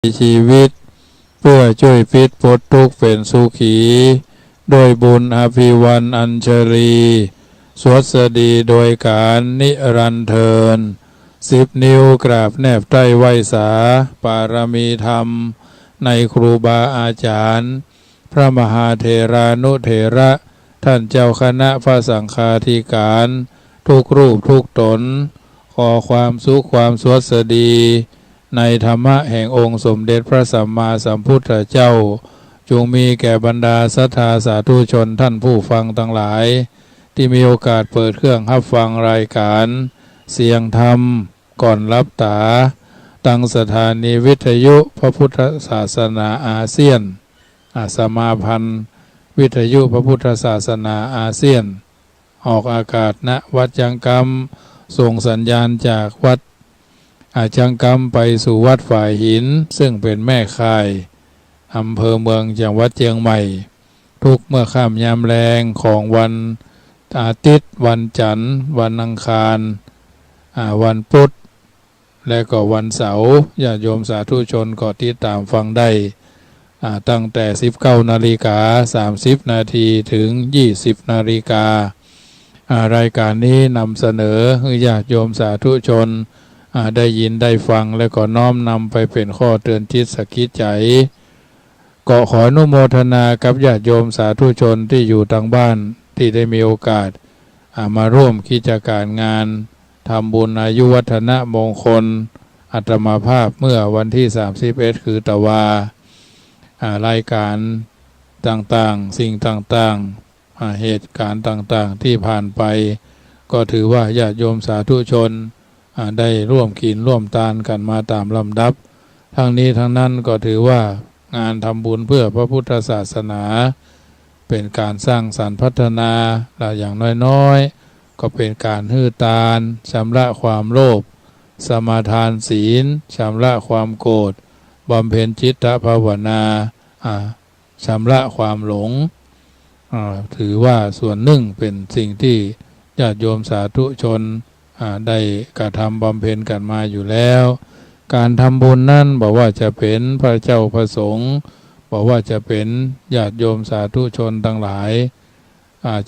ชีวิตเพื่อช่วยพิษพ้นทุกข์เป็นสุขีโดยบุญอภิวันอัญชลีสวสดีโดยการนิรันดร์เทิน10 นิ้วกราบแนบใต้ไหวสาปารมีธรรมในครูบาอาจารย์พระมหาเถรานุเถระท่านเจ้าคณะพระสังฆาธิการทุกรูปทุกตนขอความสุขความสวสดีในธรรมะแห่งองค์สมเด็จพระสัมมาสัมพุทธเจ้าจงมีแก่บรรดาศรัทธาสาธุชนท่านผู้ฟังทั้งหลายที่มีโอกาสเปิดเครื่องรับฟังรายการเสียงธรรมก่อนรับตาตั้งสถานีวิทยุพระพุทธศาสนาอาเซียนสมาพันธ์วิทยุพระพุทธศาสนาอาเซียนออกอากาศณวัดจังกำส่งสัญญาณจากวัดจังกำไปสู่วัดฝ่ายหินซึ่งเป็นแม่ค่ายอำเภอเมืองจังหวัดเชียงใหม่ทุกเมื่อค่ำยามแรงของวันอาทิตย์วันจันทร์วันอังคารวันพุธและก็วันเสาร์ญาติโยมสาธุชนก็ติดตามฟังได้ตั้งแต่ 19:30 นาทีถึง 20 นาฬิการายการนี้นำเสนอให้ญาติโยมสาธุชนได้ยินได้ฟังและก็น้อมนำไปเป็นข้อเตือนจิตสะกิดใจก็ขออนุโมทนากับญาติโยมสาธุชนที่อยู่ทางบ้านที่ได้มีโอกาสมาร่วมกิจการงานทำบุญอายุวัฒนมงคลอัตมาภาพเมื่อวันที่31คือตะวารายการต่างๆสิ่งต่างๆเหตุการณ์ต่างๆที่ผ่านไปก็ถือว่าญาติโยมสาธุชนได้ร่วมกินร่วมทานกันมาตามลำดับทั้งนี้ทั้งนั้นก็ถือว่างานทำบุญเพื่อพระพุทธศาสนาเป็นการสร้างสรรค์พัฒนาและอย่างน้อยๆก็เป็นการฮื้อตานชำระความโลภสมาทานศีลชำระความโกรธบำเพ็ญจิตตภาวนาชำระความหลงถือว่าส่วนหนึ่งเป็นสิ่งที่ญาติโยมสาธุชนได้กระทำบำเพ็ญกันมาอยู่แล้วการทำบุญนั่นบอกว่าจะเป็นพระเจ้าพระสงฆ์บอกว่าจะเป็นญาติโยมสาธุชนทั้งหลาย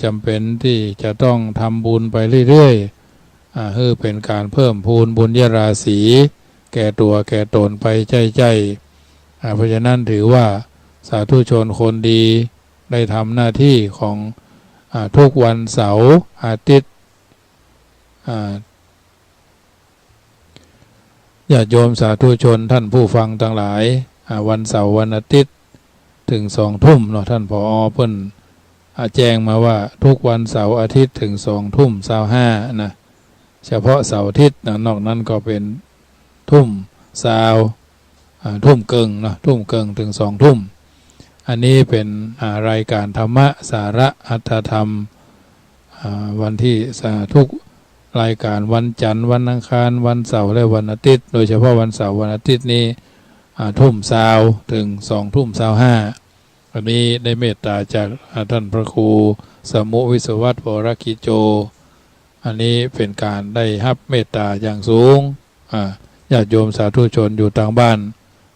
จำเป็นที่จะต้องทำบุญไปเรื่อยๆเพื่อเป็นการเพิ่มพูนบุญญาราศีแก่ตัวแก่ตนไปใจเพราะฉะนั้นถือว่าสาธุชนคนดีได้ทำหน้าที่ของทุกวันเสาร์อาทิตย์ญาติโยมสาธุชนท่านผู้ฟังทั้งหลายวันเสาร์วันอาทิตย์ถึง20 ทุ่มเนาะท่านผอ.เพิ่นแจ้งมาว่าทุกวันเสาร์อาทิตย์ถึง20 ทุ่ม25นะเฉพาะเสาร์อาทิตย์นอกนั้นก็เป็นทุ่มทุ่มเกิงเนาะทุ่มเกิงถึง20 ทุ่มอันนี้เป็นรายการธรรมะสาระอัตถธรรมวันที่ทุกรายการวันจันทร์วันอังคารวันเสาร์และวันอาทิตย์โดยเฉพาะวันเสาร์วันอาทิตย์นี้ทุ่มถึง20 ทุ่ม25วันนี้ได้เมตตาจากท่านพระครูสมุวิศวัตวรกิจโจอันนี้เป็นการได้รับเมตตาอย่างสูงญาติโยมสาธุชนอยู่ทางบ้าน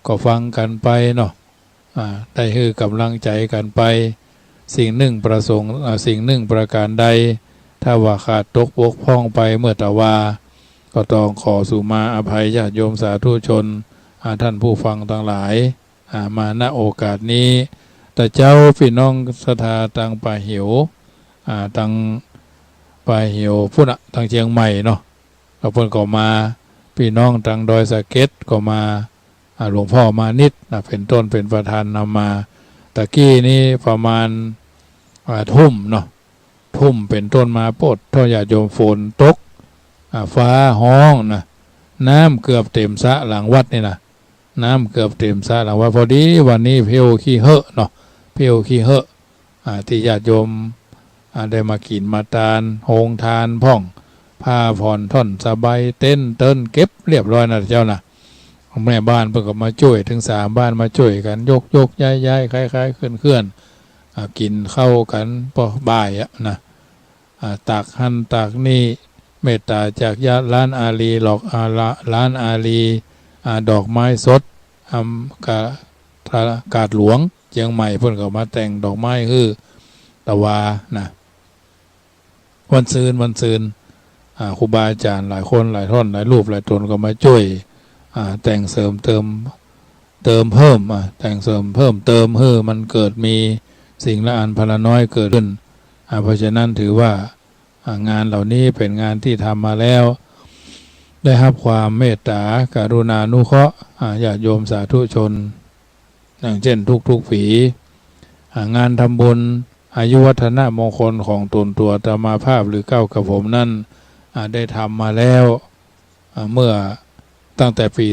ก็ฟังกันไปเนาะได้ให้กำลังใจกันไปสิ่งหนึ่งประสงค์สิ่งหนึ่งประการใดถ้าว่าขาดตกบกพร่องไปเมื่อตะวาก็ต้องขอสุมาอภัยญาติโยมสาธุชนท่านผู้ฟังทั้งหลายมาณโอกาสนี้แต่เจ้าพี่น้องศรัทธาทางป่าหิวทางป่าหิวพุ่นทางเชียงใหม่เนาะเราเพิ่นก็มาพี่น้องทางดอยสะเก็ดก็มาหลวงพ่อมานิดเป็นต้นเป็นประธานนำมาตะกี้นี้ประมาณทุ่มเนาะทุ่มเป็นต้นมาปดท่อญาติโยมฝนตกฟ้าห้องนะน้ำเกือบเต็มสระหลังวัดนี่นะน้ำเกือบเต็มสระหลังวัดพอดีวันนี้เพียวขี้เหอะเนาะเพียวขี้เหอะที่ญาติโยมได้มากินมาทานโฮงทานพ่องผ้าผ่อนท่อนสบายเต้นเก็บเรียบร้อยนะเจ้านะแม่บ้านเพิ่งก็มาช่วยถึง3 บ้านมาช่วยกันยกย้ายคล้ายๆเคลื่อนกินเข้ากันพอบ่ายนะตักหันตักนี่เมตตาจากญาติร้านอาลีหลอกร้านอาลีดอกไม้สด อำกาดหลวงเชียงใหม่เพิ่นก็มาแต่งดอกไม้คือตะวานะวันซืนครูบาอาจารย์หลายคนหลายท่อนหลายรูปหลายตนก็มาช่วยแต่งเสริมเติมเพิ่มแต่งเสริมเพิ่มเติมมันเกิดมีสิ่งละอันพละน้อยเกิดขึ้นเพราะฉะนั้นถือว่างานเหล่านี้เป็นงานที่ทำมาแล้วได้รับความเมตตากรุณานุเคราะห์ญาติโยมสาธุชนอย่างเช่นทุกๆปีงานทำบุญอายุวัฒนะมงคลของตนตัวธรรมาภาพหรือเก้ากับผมนั่นได้ทำมาแล้วเมื่อตั้งแต่ปี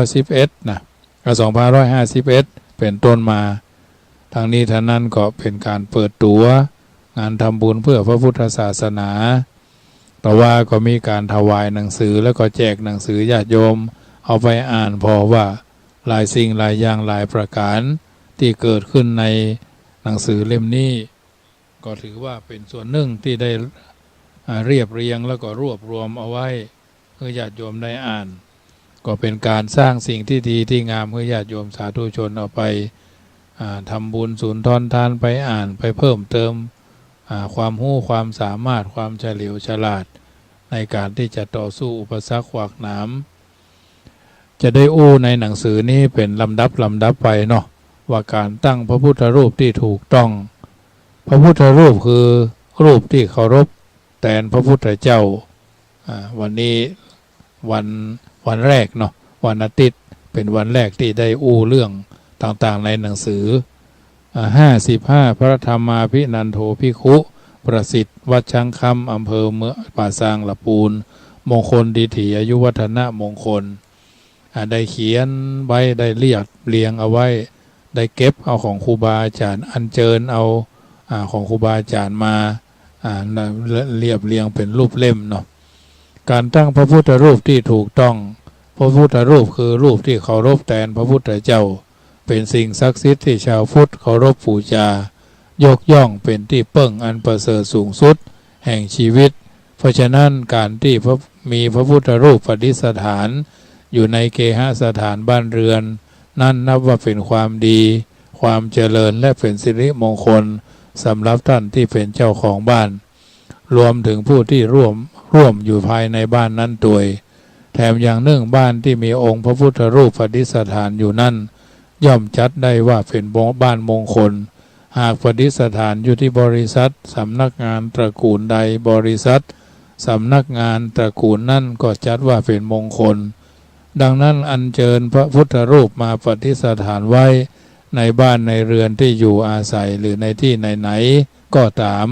2511 นะ2551 เป็นต้นมาทางนี้ท่านั้นก็เป็นการเปิดตัวงานทำบุญเพื่อพระพุทธศาสนาแต่ว่าก็มีการถวายหนังสือแล้วก็แจกหนังสือญาติโยมเอาไปอ่านพอว่าหลายสิ่งหลายอย่างหลายประการที่เกิดขึ้นในหนังสือเล่มนี้ก็ถือว่าเป็นส่วนหนึ่งที่ได้เรียบเรียงแล้วก็รวบรวมเอาไว้เพื่อญาติโยมได้อ่านก็เป็นการสร้างสิ่งที่ดีที่งามเพื่อญาติโยมสาธุชนเอาไปทำบุญสุนทรทานไปอ่านไปเพิ่มเติมความรู้ความสามารถความเฉลียวฉลาดในการที่จะต่อสู้อุปสรรคขวากหนามจะได้ในหนังสือนี้เป็นลำดับไปเนาะว่าการตั้งพระพุทธรูปที่ถูกต้องพระพุทธรูปคือรูปที่เคารพแทนพระพุทธเจ้าวันนี้วันแรกเนาะวันอาทิตย์เป็นวันแรกที่ได้เรื่องต่างๆในหนังสือ55พระธรรมาภินันโทภิกขุประสิทธิ์วัดช้างคำอำเภอเมืองป่าซางละปูนมงคลดีถีอายุวัฒนะมงคลได้เขียนไว้ได้เรียงเอาไว้ได้เก็บเอาของครูบาอาจารย์อัญเชิญเอาของครูบาอาจารย์มาเรียบเรียงเป็นรูปเล่มเนาะการตั้งพระพุทธรูปที่ถูกต้องพระพุทธรูปคือรูปที่เคารพแทนพระพุทธเจ้าเป็นสิ่งศักดิ์สิทธิ์ที่ชาวพุทธเคารพบูชายกย่องเป็นที่เปิ้งอันประเสริฐสูงสุดแห่งชีวิตเพราะฉะนั้นการที่มีพระพุทธรูปประดิษฐานอยู่ในเคหสถานบ้านเรือนนั่นนับว่าเป็นความดีความเจริญและเป็นสิริมงคลสำหรับท่านที่เป็นเจ้าของบ้านรวมถึงผู้ที่ร่วมอยู่ภายในบ้านนั้นด้วยแถมอย่างหนึ่งบ้านที่มีองค์พระพุทธรูปประดิษฐานอยู่นั่นย่อมจัดได้ว่าเป็นบ้านมงคลหากประดิษฐานอยู่ที่บริษัทสำนักงานตระกูลใดบริษัทสำนักงานตระกูลนั่นก็จัดว่าเป็นมงคลดังนั้นอัญเชิญพระพุทธรูปมาประดิษฐานไว้ในบ้านในเรือนที่อยู่อาศัยหรือในที่ไหนๆก็ตาม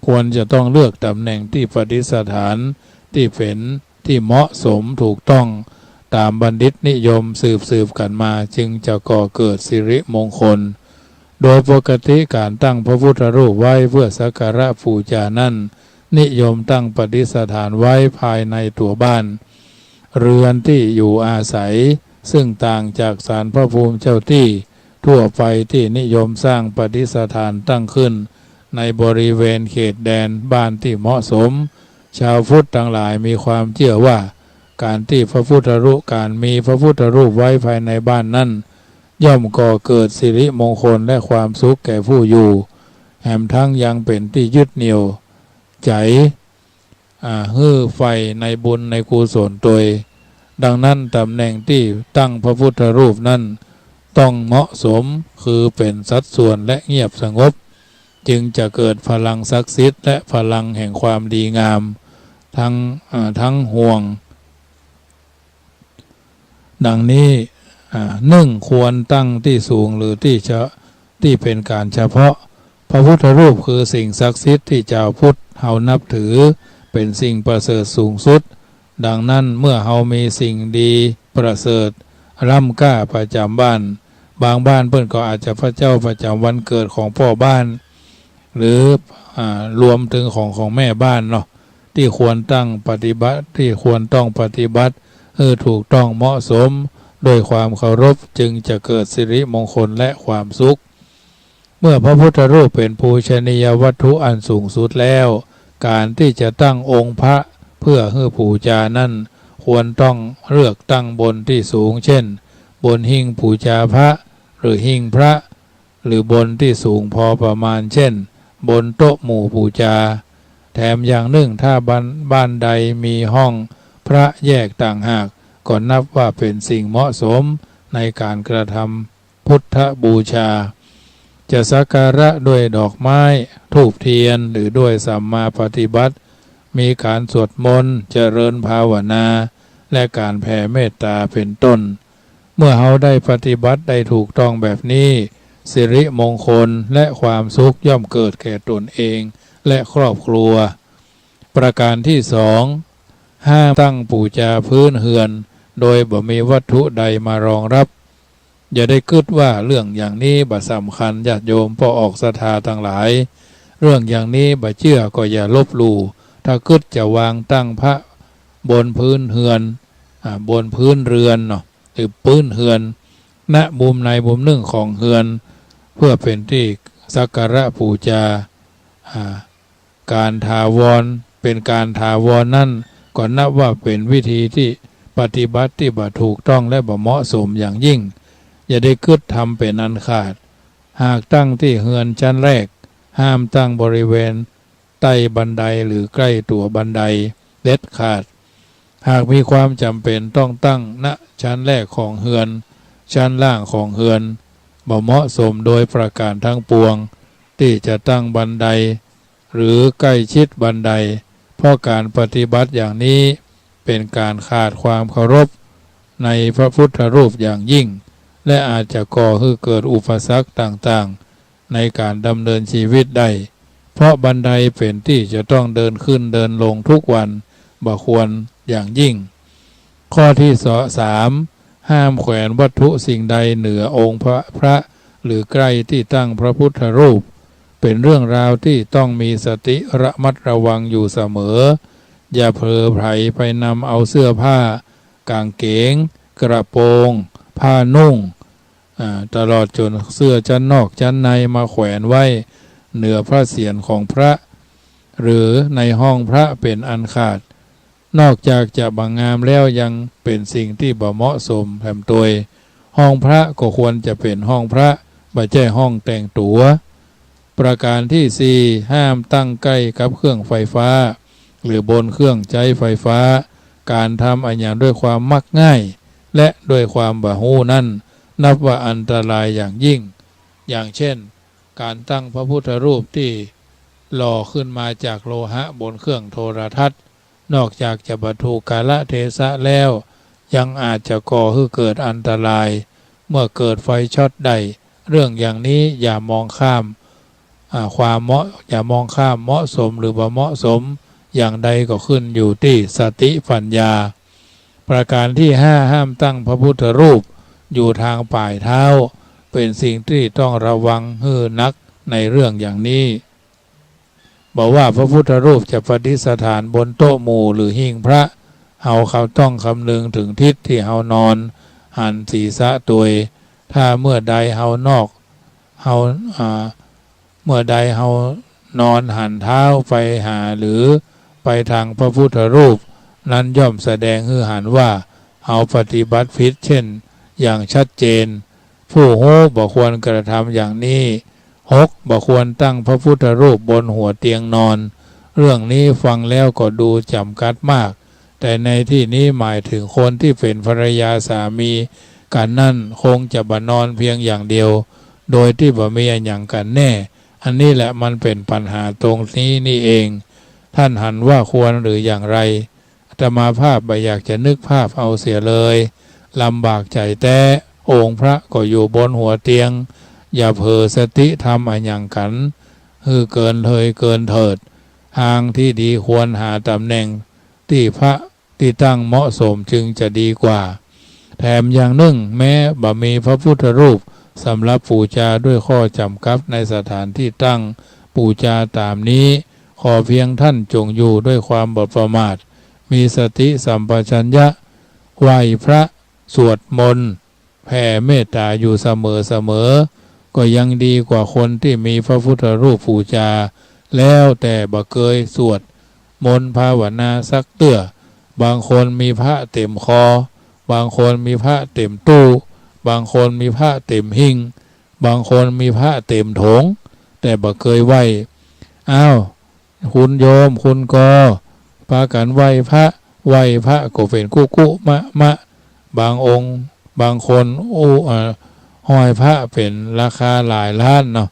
ควรจะต้องเลือกตำแหน่งที่ประดิษฐานที่เป็นที่เหมาะสมถูกต้องตามบัณฑิตนิยมสืบกันมาจึงจะก่อเกิดสิริมงคลโดยปกติการตั้งพระพุทธรูปไว้เพื่อสักการะบูชานั้นนิยมตั้งประดิษฐานไว้ภายในตัวบ้านเรือนที่อยู่อาศัยซึ่งต่างจากศาลพระภูมิเจ้าที่ทั่วไปที่นิยมสร้างประดิษฐานตั้งขึ้นในบริเวณเขตแดนบ้านที่เหมาะสมชาวพุทธทั้งหลายมีความเชื่อว่าการที่พระพุทธรูปการมีพระพุทธรูปไว้ภายในบ้านนั้นย่อมก่อเกิดสิริมงคลและความสุขแก่ผู้อยู่แถมทั้งยังเป็นที่ยึดเหนี่ยวใจไฟในบุญในกุศลตัวดังนั้นตำแหน่งที่ตั้งพระพุทธรูปนั้นต้องเหมาะสมคือเป็นสัดส่วนและเงียบสงบจึงจะเกิดพลังศักดิ์สิทธิ์และพลังแห่งความดีงามทั้งห่วงดังนี้ควรตั้งที่สูงหรือที่เป็นการเฉพาะพระพุทธรูปคือสิ่งศักดิ์สิทธิ์ที่ชาวพุทธเฮานับถือเป็นสิ่งประเสริฐสูงสุดดังนั้นเมื่อเฮามีสิ่งดีประเสริฐร่ำกล้าประจำบ้านบางบ้านเพิ่นก็อาจจะพระเจ้าประจำวันเกิดของพ่อบ้านหรือรวมถึงของแม่บ้านเนาะที่ควรตั้งปฏิบัติที่ควรต้องปฏิบัติถูกต้องเหมาะสมโดยความเคารพจึงจะเกิดสิริมงคลและความสุขเมื่อพระพุทธรูปเป็นภูชนียวัตถุอันสูงสุดแล้วการที่จะตั้งองค์พระเพื่อให้บูชานั้นควรต้องเลือกตั้งบนที่สูงเช่น บนหิ้งบูชาพระหรือหิ้งพระหรือบนที่สูงพอประมาณเช่นบนโต๊ะหมู่บูชาแถมอย่างหนึ่งถ้าบ้านใดมีห้องพระแยกต่างหากก็นับว่าเป็นสิ่งเหมาะสมในการกระทำพุทธบูชาจะสักการะด้วยดอกไม้ธูปเทียนหรือด้วยสัมมาปฏิบัติมีการสวดมนต์เจริญภาวนาและการแผ่เมตตาเป็นต้นเมื่อเราได้ปฏิบัติได้ถูกต้องแบบนี้สิริมงคลและความสุขย่อมเกิดแก่ตนเองและครอบครัวประการที่สองห้ามตั้งบูชาพื้นเฮือนโดยบ่มีวัตถุใดมารองรับอย่าได้คิดว่าเรื่องอย่างนี้บ่สำคัญญาติโยมพอออกศรัทธาทั้งหลายเรื่องอย่างนี้บ่เชื่อก็อย่าลบหลู่ถ้าคิดจะวางตั้งพระบนพื้นเฮือนบนพื้นเรือนเนาะหรือพื้นเฮือนณมุมในมุมหนึ่งของเฮือนเพื่อเป็นที่สักการะบูชาการถาวรเป็นการถาวรนั่นก็นับว่าเป็นวิธีที่ปฏิบัติที่บ่ถูกต้องและบ่เหมาะสมอย่างยิ่งอย่าได้คิดทำเป็นอันขาดหากตั้งที่เฮือนชั้นแรกห้ามตั้งบริเวณใต้บันไดหรือใกล้ตัวบันไดเด็ดขาดหากมีความจำเป็นต้องตั้งณชั้นแรกของเฮือนชั้นล่างของเฮือนบ่เหมาะสมโดยประการทั้งปวงที่จะตั้งบันไดหรือใกล้ชิดบันไดเพราะการปฏิบัติอย่างนี้เป็นการขาดความเคารพในพระพุทธรูปอย่างยิ่งและอาจจะก่อให้เกิดอุปสรรคต่างๆในการดำเนินชีวิตได้เพราะบันไดเป็นที่จะต้องเดินขึ้นเดินลงทุกวันบ่ควรอย่างยิ่งข้อที่สามห้ามแขวนวัตถุสิ่งใดเหนือองค์พระหรือใกล้ที่ตั้งพระพุทธรูปเป็นเรื่องราวที่ต้องมีสติระมัดระวังอยู่เสมออย่าเผลอไผลไปนำเอาเสื้อผ้ากางเกงกระโปรงผ้านุ่งตลอดจนเสื้อชั้นนอกชั้นในมาแขวนไว้เหนือพระเศียรของพระหรือในห้องพระเป็นอันขาดนอกจากจะบังงามแล้วยังเป็นสิ่งที่บ่เหมาะสมแถมตัวห้องพระก็ควรจะเป็นห้องพระไม่ใช่ห้องแต่งตัวประการที่สี่ห้ามตั้งใกล้กับเครื่องไฟฟ้าหรือบนเครื่องใช้ไฟฟ้าการทำอันอย่างด้วยความมักง่ายและด้วยความบ่ฮู้นั่นนับว่าอันตรายอย่างยิ่งอย่างเช่นการตั้งพระพุทธรูปที่หล่อขึ้นมาจากโลหะบนเครื่องโทรทัศน์นอกจากจะบรรทุกกาลเทศะแล้วยังอาจจะก่อให้เกิดอันตรายเมื่อเกิดไฟช็อตใดเรื่องอย่างนี้อย่ามองข้ามอย่ามองข้ามเหมาะสมหรือบ่เหมาะสมอย่างใดก็ขึ้นอยู่ที่สติปัญญาประการที่ห้าห้ามตั้งพระพุทธรูปอยู่ทางปลายเท้าเป็นสิ่งที่ต้องระวังให้นักในเรื่องอย่างนี้บอกว่าพระพุทธรูปจะประดิษฐานบนโต๊ะหมู่หรือหิ้งพระเขาต้องคำนึงถึงทิศที่เฮานอนหันศีรษะตัวถ้าเมื่อใดเฮานอนหันเท้าไปหาหรือไปทางพระพุทธรูปนั้นย่อมแสดงให้หันว่าปฏิบัติผิดเช่นอย่างชัดเจนผู้โหบ่ควรกระทำอย่างนี้บ่ควรตั้งพระพุทธรูปบนหัวเตียงนอนเรื่องนี้ฟังแล้วก็ดูจำกัดมากแต่ในที่นี้หมายถึงคนที่เป็นภรรยาสามีกันนั่นคงจะบ่นอนเพียงอย่างเดียวโดยที่บ่มีอย่างกันแน่อันนี้แหละมันเป็นปัญหาตรงนี้นี่เองท่านหันว่าควรหรืออย่างไรอาตมาภาพบ่อยากจะนึกภาพเอาเสียเลยลำบากใจแต่องค์พระก็อยู่บนหัวเตียงอย่าเผลอสติทำอย่างกันเกินเถิดทางที่ดีควรหาตำแหน่งที่พระที่ตั้งเหมาะสมจึงจะดีกว่าแถมอย่างหนึ่งแม้บ่มีพระพุทธรูปสำหรับบูชาด้วยข้อจำกัดในสถานที่ตั้งบูชาตามนี้ขอเพียงท่านจงอยู่ด้วยความบ่ประมาทมีสติสัมปชัญญะไหว้พระสวดมนต์แผ่เมตตาอยู่เสมอก็ยังดีกว่าคนที่มีพระพุทธรูปบูชาแล้วแต่บ่เคยสวดมนต์ภาวนาสักเตื้อบางคนมีพระเต็มคอบางคนมีพระเต็มตู้ บางคนมีพระเต็มหิ้งบางคนมีพระเต็มโถงแต่บ่เคยไหว้อ้าวคุณโยมคุณก็พากันไหว้พระก็เป็นกุมะบางองค์บางคนห้อยพระเป็นราคาหลายล้านเนาะ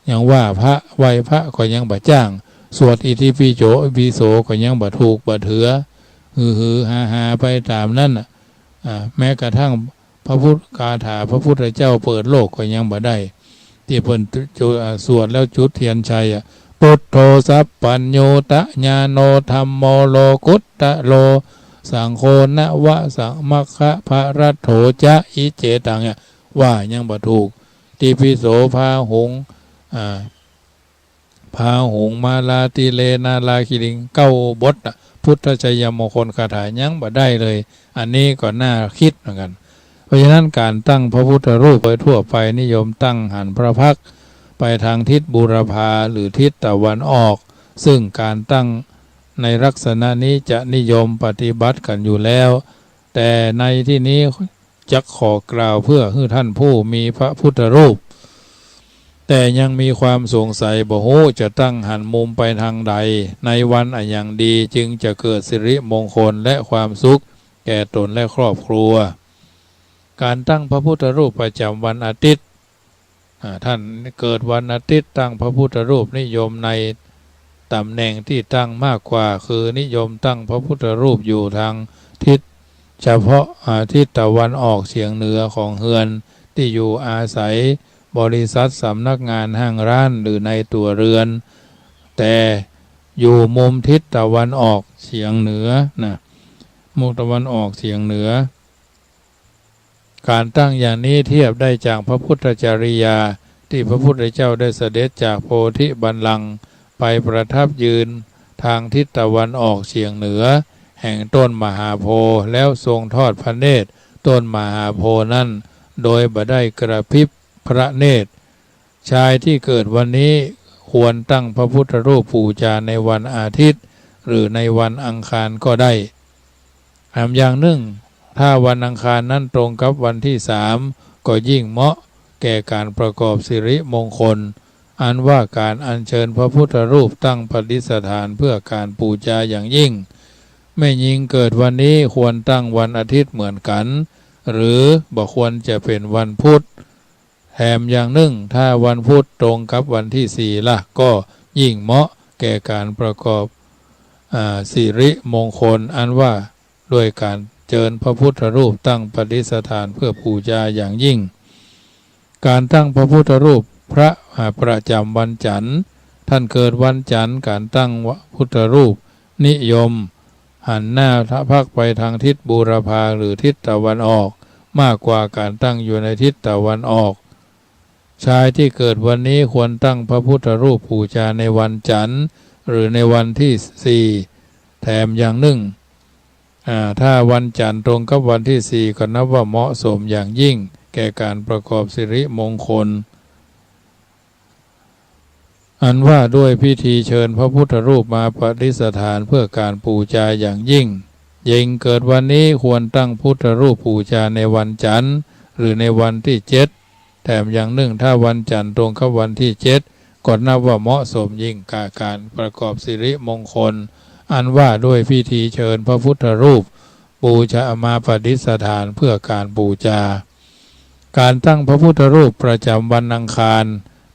ยังว่าพระไหว้พระก็ยังบ่จ้างสวดอิติปิโสก็ยังบ่ถูกบ่ถือฮือฮาไปตามนั้นแม้กระทั่งพระพุทธคาถาพระพุทธเจ้าเปิดโลกก็ยังบ่ได้ที่เพิ่นสวดแล้วจุดเทียนชัยพุทโธสัพพัญโญตญาโนธัมโมโลกุตตะโลสังโฆนะวะสังมัคคะภะรัตโถจะอิเจตังว่ายังบ่ถูกติปิโสพาหงมาลาติเลนาลาคิลิงเก้าบทพุทธชัยมงคลคาถายังบ่ได้เลยอันนี้ก็น่าคิดเหมือนกันเพราะฉะนั้นการตั้งพระพุทธรูปโดยทั่วไปนิยมตั้งหันพระพักตร์ไปทางทิศบูรพาหรือทิศตะวันออกซึ่งการตั้งในลักษณะนี้จะนิยมปฏิบัติกันอยู่แล้วแต่ในที่นี้จะขอกล่าวเพื่อให้ท่านผู้มีพระพุทธรูปแต่ยังมีความสงสัยบ่ฮู้จะตั้งหันมุมไปทางใดในวันอันอย่างดีจึงจะเกิดสิริมงคลและความสุขแก่ตนและครอบครัวการตั้งพระพุทธรูปประจำวันอาทิตย์ท่านเกิดวันอาทิตย์ตั้งพระพุทธรูปนิยมในตำแหน่งที่ตั้งมากกว่าคือนิยมตั้งพระพุทธรูปอยู่ทางทิศเฉพาะทิศตะวันออกเฉียงเหนือของเฮือนที่อยู่อาศัยบริษัทสำนักงานห้างร้านหรือในตัวเรือนแต่อยู่มุมทิศตะวันออกเฉียงเหนือมุมตะวันออกเฉียงเหนือการตั้งอย่างนี้เทียบได้จากพระพุทธจริยาที่พระพุทธเจ้าได้เสด็จจากโพธิบัลลังก์ไปประทับยืนทางทิศตะวันออกเฉียงเหนือแห่งต้นมหาโพธิ์แล้วทรงทอดพระเนตรต้นมหาโพธิ์นั้นโดยบ่ได้กระพริบพระเนตรชายที่เกิดวันนี้ควรตั้งพระพุทธรูปบูชาในวันอาทิตย์หรือในวันอังคารก็ได้อย่างหนึ่งถ้าวันอังคารนั้นตรงกับวันที่3ก็ยิ่งเหมาะแก่การประกอบสิริมงคลอันว่าการอัญเชิญพระพุทธรูปตั้งประดิษฐานเพื่อการบูชาอย่างยิ่งแม่หญิงเกิดวันนี้ควรตั้งวันอาทิตย์เหมือนกันหรือบ่ควรจะเป็นวันพุธแถมอย่างหนึ่งถ้าวันพุธตรงกับวันที่4ล่ะก็ยิ่งเหมาะแก่การประกอบสิริมงคลอันว่าด้วยการเจิญพระพุทธรูปตั้งประดิษฐานเพื่อบูชาอย่างยิ่งการตั้งพระพุทธรูปพระประจำวันจันทร์ท่านเกิดวันจันทร์การตั้งพุทธรูปนิยมหันหน้าพระพักไปทางทิศบูรพาหรือทิศตะวันออกมากกว่าการตั้งอยู่ในทิศตะวันออกชายที่เกิดวันนี้ควรตั้งพระพุทธรูปบูชาในวันจันทร์หรือในวันที่4แถมอย่างหนึ่งถ้าวันจันทร์ตรงกับวันที่4ก็นับว่าเหมาะสมอย่างยิ่งแก่การประกอบสิริมงคลอันว่าด้วยพิธีเชิญพระพุทธรูปมาประดิษฐานเพื่อการบูชาอย่างยิ่งยิ่งเกิดวันนี้ควรตั้งพุทธรูปบูชาในวันจันทร์หรือในวันที่7แถมอย่างหนึ่งถ้าวันจันทร์ตรงกับวันที่7ก็นับว่าเหมาะสมยิ่งแก่การประกอบสิริมงคลอันว่าด้วยพิธีเชิญพระพุทธรูปบูชามาประดิษฐานเพื่อการบูชาการตั้งพระพุทธรูปประจำวันอังคาร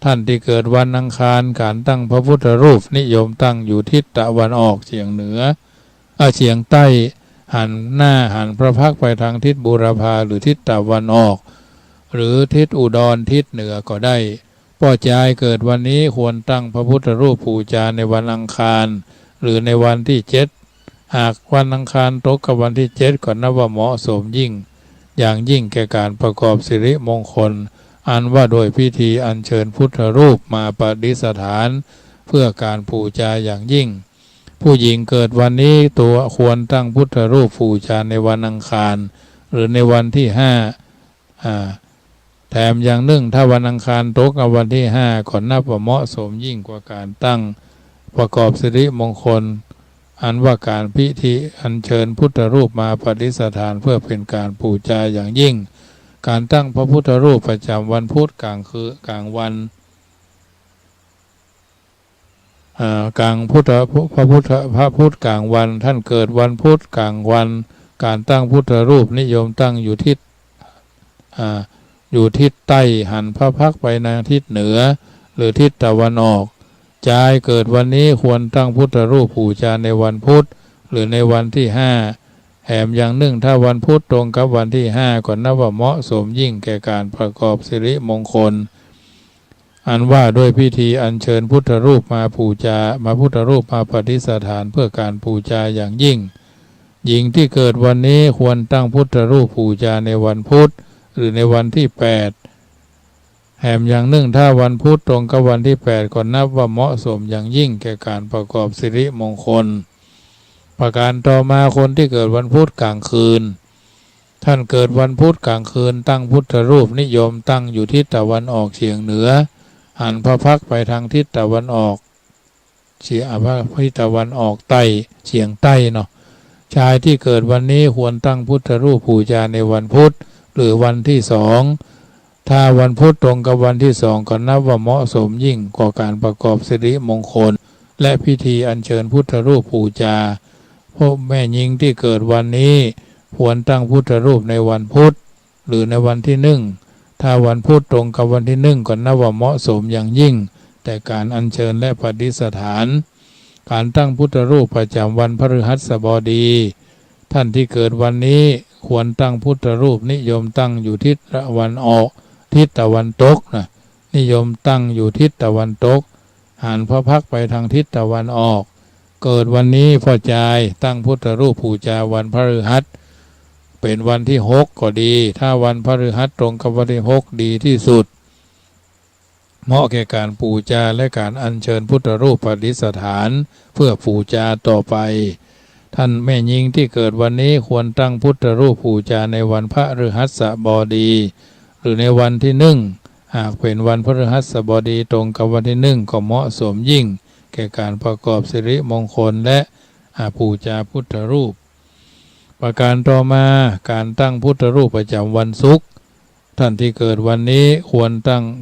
ท่านที่เกิดวันอังคารการตั้งพระพุทธรูปนิยมตั้งอยู่ทิศตะวันออกเฉียงเหนือเฉียงใต้หันหน้าหันพระพักไปทางทิศบูรพาหรือทิศตะวันออกหรือทิศอุดรทิศเหนือก็ได้พ่อชายเกิดวันนี้ควรตั้งพระพุทธรูปบูชาในวันอังคารหรือในวันที่7หากวันอังคารตกกับวันที่7ก็นับว่าเหมาะสมยิ่งอย่างยิ่งแก่การประกอบสิริมงคลอันว่าโดยพิธีอัญเชิญพุทธรูปมาประดิษฐานเพื่อการบูชาอย่างยิ่งผู้หญิงเกิดวันนี้ตัวควรตั้งพุทธรูปบูชาในวันอังคารหรือในวันที่5แถมอย่างหนึ่งถ้าวันอังคารตกกับวันที่5ก็นับว่าเหมาะสมยิ่งกว่าการตั้งประกอบสิริมงคลอันว่าการพิธีอัญเชิญพุทธรูปมาประดิษฐานเพื่อเป็นการบูชาอย่างยิ่ง การตั้งพระพุทธรูปประจำวันพุธกลางวันกลางพระพุทธกลางวันท่านเกิดวันพุธกลางวันการตั้งพุทธรูปนิยมตั้งอยู่ทิศใต้หันพระพักตร์ไปในทิศเหนือหรือทิศตะวันออกชายเกิดวันนี้ควรตั้งพุทธรูปบูชาในวันพุธหรือในวันที่5แถมอย่างหนึ่งถ้าวันพุธตรงกับวันที่5ก็นับว่าเหมาะสมยิ่งแก่การประกอบสิริมงคลอันว่าด้วยพิธีอัญเชิญพุทธรูปมาบูชาพุทธรูปมาปฏิสถานเพื่อการบูชาอย่างยิ่งหญิงที่เกิดวันนี้ควรตั้งพุทธรูปบูชาในวันพุธหรือในวันที่8แถมอย่างหนึ่งถ้าวันพุธตรงกับวันที่8ก็นับว่าเหมาะสมอย่างยิ่งแก่การประกอบสิริมงคลประการต่อมาคนที่เกิดวันพุธกลางคืนท่านเกิดวันพุธกลางคืนตั้งพุทธรูปนิยมตั้งอยู่ทิศตะวันออกเฉียงเหนือหันพระพักตร์ไปทางทิศตะวันออกทิศตะวันออกใต้เฉียงใต้เนาะชายที่เกิดวันนี้ควรตั้งพุทธรูปบูชาในวันพุธหรือวันที่2ถ้าวันพุธตรงกับวันที่2ก็นับว่าเหมาะสมยิ่งกว่าการประกอบสิริมงคลและพิธีอัญเชิญพุทธรูปบูชาพวกแม่หญิงที่เกิดวันนี้ควรตั้งพุทธรูปในวันพุธหรือในวันที่1ถ้าวันพุธตรงกับวันที่1ก็นับว่าเหมาะสมอย่างยิ่งแต่การอัญเชิญและปฏิสถานการตั้งพุทธรูปประจำวันพฤหัสบดีท่านที่เกิดวันนี้ควรตั้งพุทธรูปนิยมตั้งอยู่ทิศตะวันออกทิศตะวันตกนะนิยมตั้งอยู่ทิศตะวันตกหันพระพักตร์ไปทางทิศตะวันออกเกิดวันนี้พ่อจายตั้งพุทธรูปบูชาวันพฤหัสเป็นวันที่6ก็ดีถ้าวันพฤหัสตรงกับวันที่6ดีที่สุดเหมาะแก่การบูชาและการอัญเชิญพุทธรูปปฏิสถานเพื่อบูชาต่อไปท่านแม่หญิงที่เกิดวันนี้ควรตั้งพุทธรูปบูชาในวันพฤหัสบดีหรือในวันที่หากเป็นวันพฤหัสบดีตรงกับวันที่ก็เหมาะสมยิ่งแก่การประกอบสิริมงคลและบูชาพุทธรูปประการต่อมาการตั้งพุทธรูปประจำวันศุกร์ท่านที่เกิดวันนี้ควร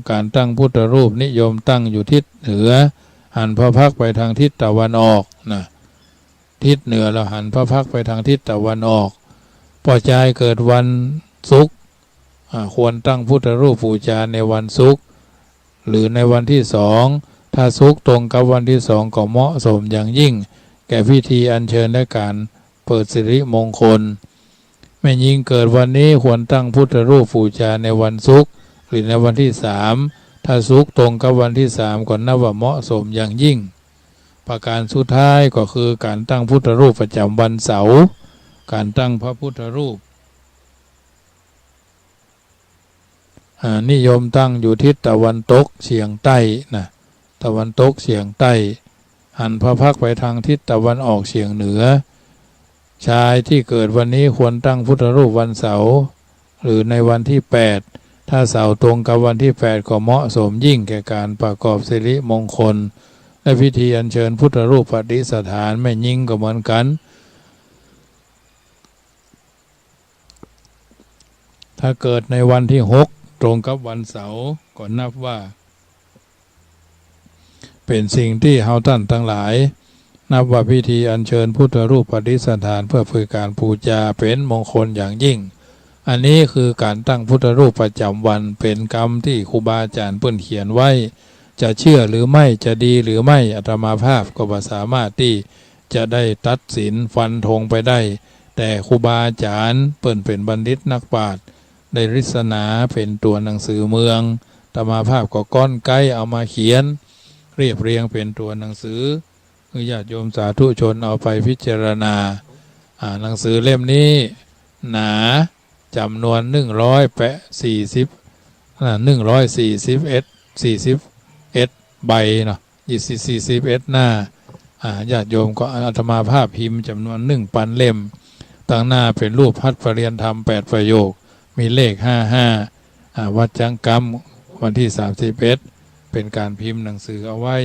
การตั้งพุทธรูปนิยมตั้งอยู่ทิศเหนือหันพระพักตร์ไปทางทิศตะวันออกนะทิศเหนือเราหันพระพักตร์ไปทางทิศตะวันออกพ่อชายเกิดวันศุกร์ควรตั้งพุทธรูปบูชาในวันศุกร์หรือในวันที่2ถ้าศุกร์ตรงกับวันที่2ก็เหมาะสมอย่างยิ่งแก่พิธีอัญเชิญและการเปิดสิริมงคลแม่หญิงเกิดวันนี้ควรตั้งพุทธรูปบูชาในวันศุกร์หรือในวันที่3ถ้าศุกร์ตรงกับวันที่3ก็นับว่าเหมาะสมอย่างยิ่งประการสุดท้ายก็คือการตั้งพุทธรูปประจำวันเสาร์การตั้งพระพุทธรูปนิยมตั้งอยู่ทิศตะวันตกเฉียงใต้นะตะวันตกเฉียงใต้หันพระพักตร์ไปทางทิศตะวันออกเฉียงเหนือชายที่เกิดวันนี้ควรตั้งพุทธรูปวันเสาร์หรือในวันที่8ถ้าเสาร์ตรงกับวันที่8ก็เหมาะสมยิ่งแก่การประกอบสิริมงคลและพิธีอัญเชิญพุทธรูปปฏิสถานแม่หญิงก็เหมือนกันถ้าเกิดในวันที่6ตรงกับวันเสาร์ก็นับว่าเป็นสิ่งที่เฮาท่านทั้งหลายนับว่าพิธีอัญเชิญพุทธรูปปฏิสถานเพื่อฝึกการบูชาเป็นมงคลอย่างยิ่งอันนี้คือการตั้งพุทธรูปประจำวันเป็นกรรมที่ครูบาอาจารย์เพิ่นเขียนไว้จะเชื่อหรือไม่จะดีหรือไม่อาตมาภาพก็บ่สามารถที่จะได้ตัดสินฟันธงไปได้แต่ครูบาอาจารย์เพิ่นเป็นบัณฑิตนักปราชญ์ได้ริศนาเป็นตัวหนังสือเมืองอาตมาภาพก็ก้อนไกลเอามาเขียนเรียบเรียงเป็นตัวหนังสือญาติโยมสาธุชนเอาไปพิจารณาหนังสือเล่มนี้หนาจำนวน141ใบเนาะ41หน้าญาติโยมก็อาตมาภาพพิมพ์จำนวน 1,000 เล่มตั้งหน้าเป็นรูปพัดปริยนธรรม8ประโยคมีเลข55วัดจังกรรมวันที่31เป็นการพิมพ์หนังสือเอาไว้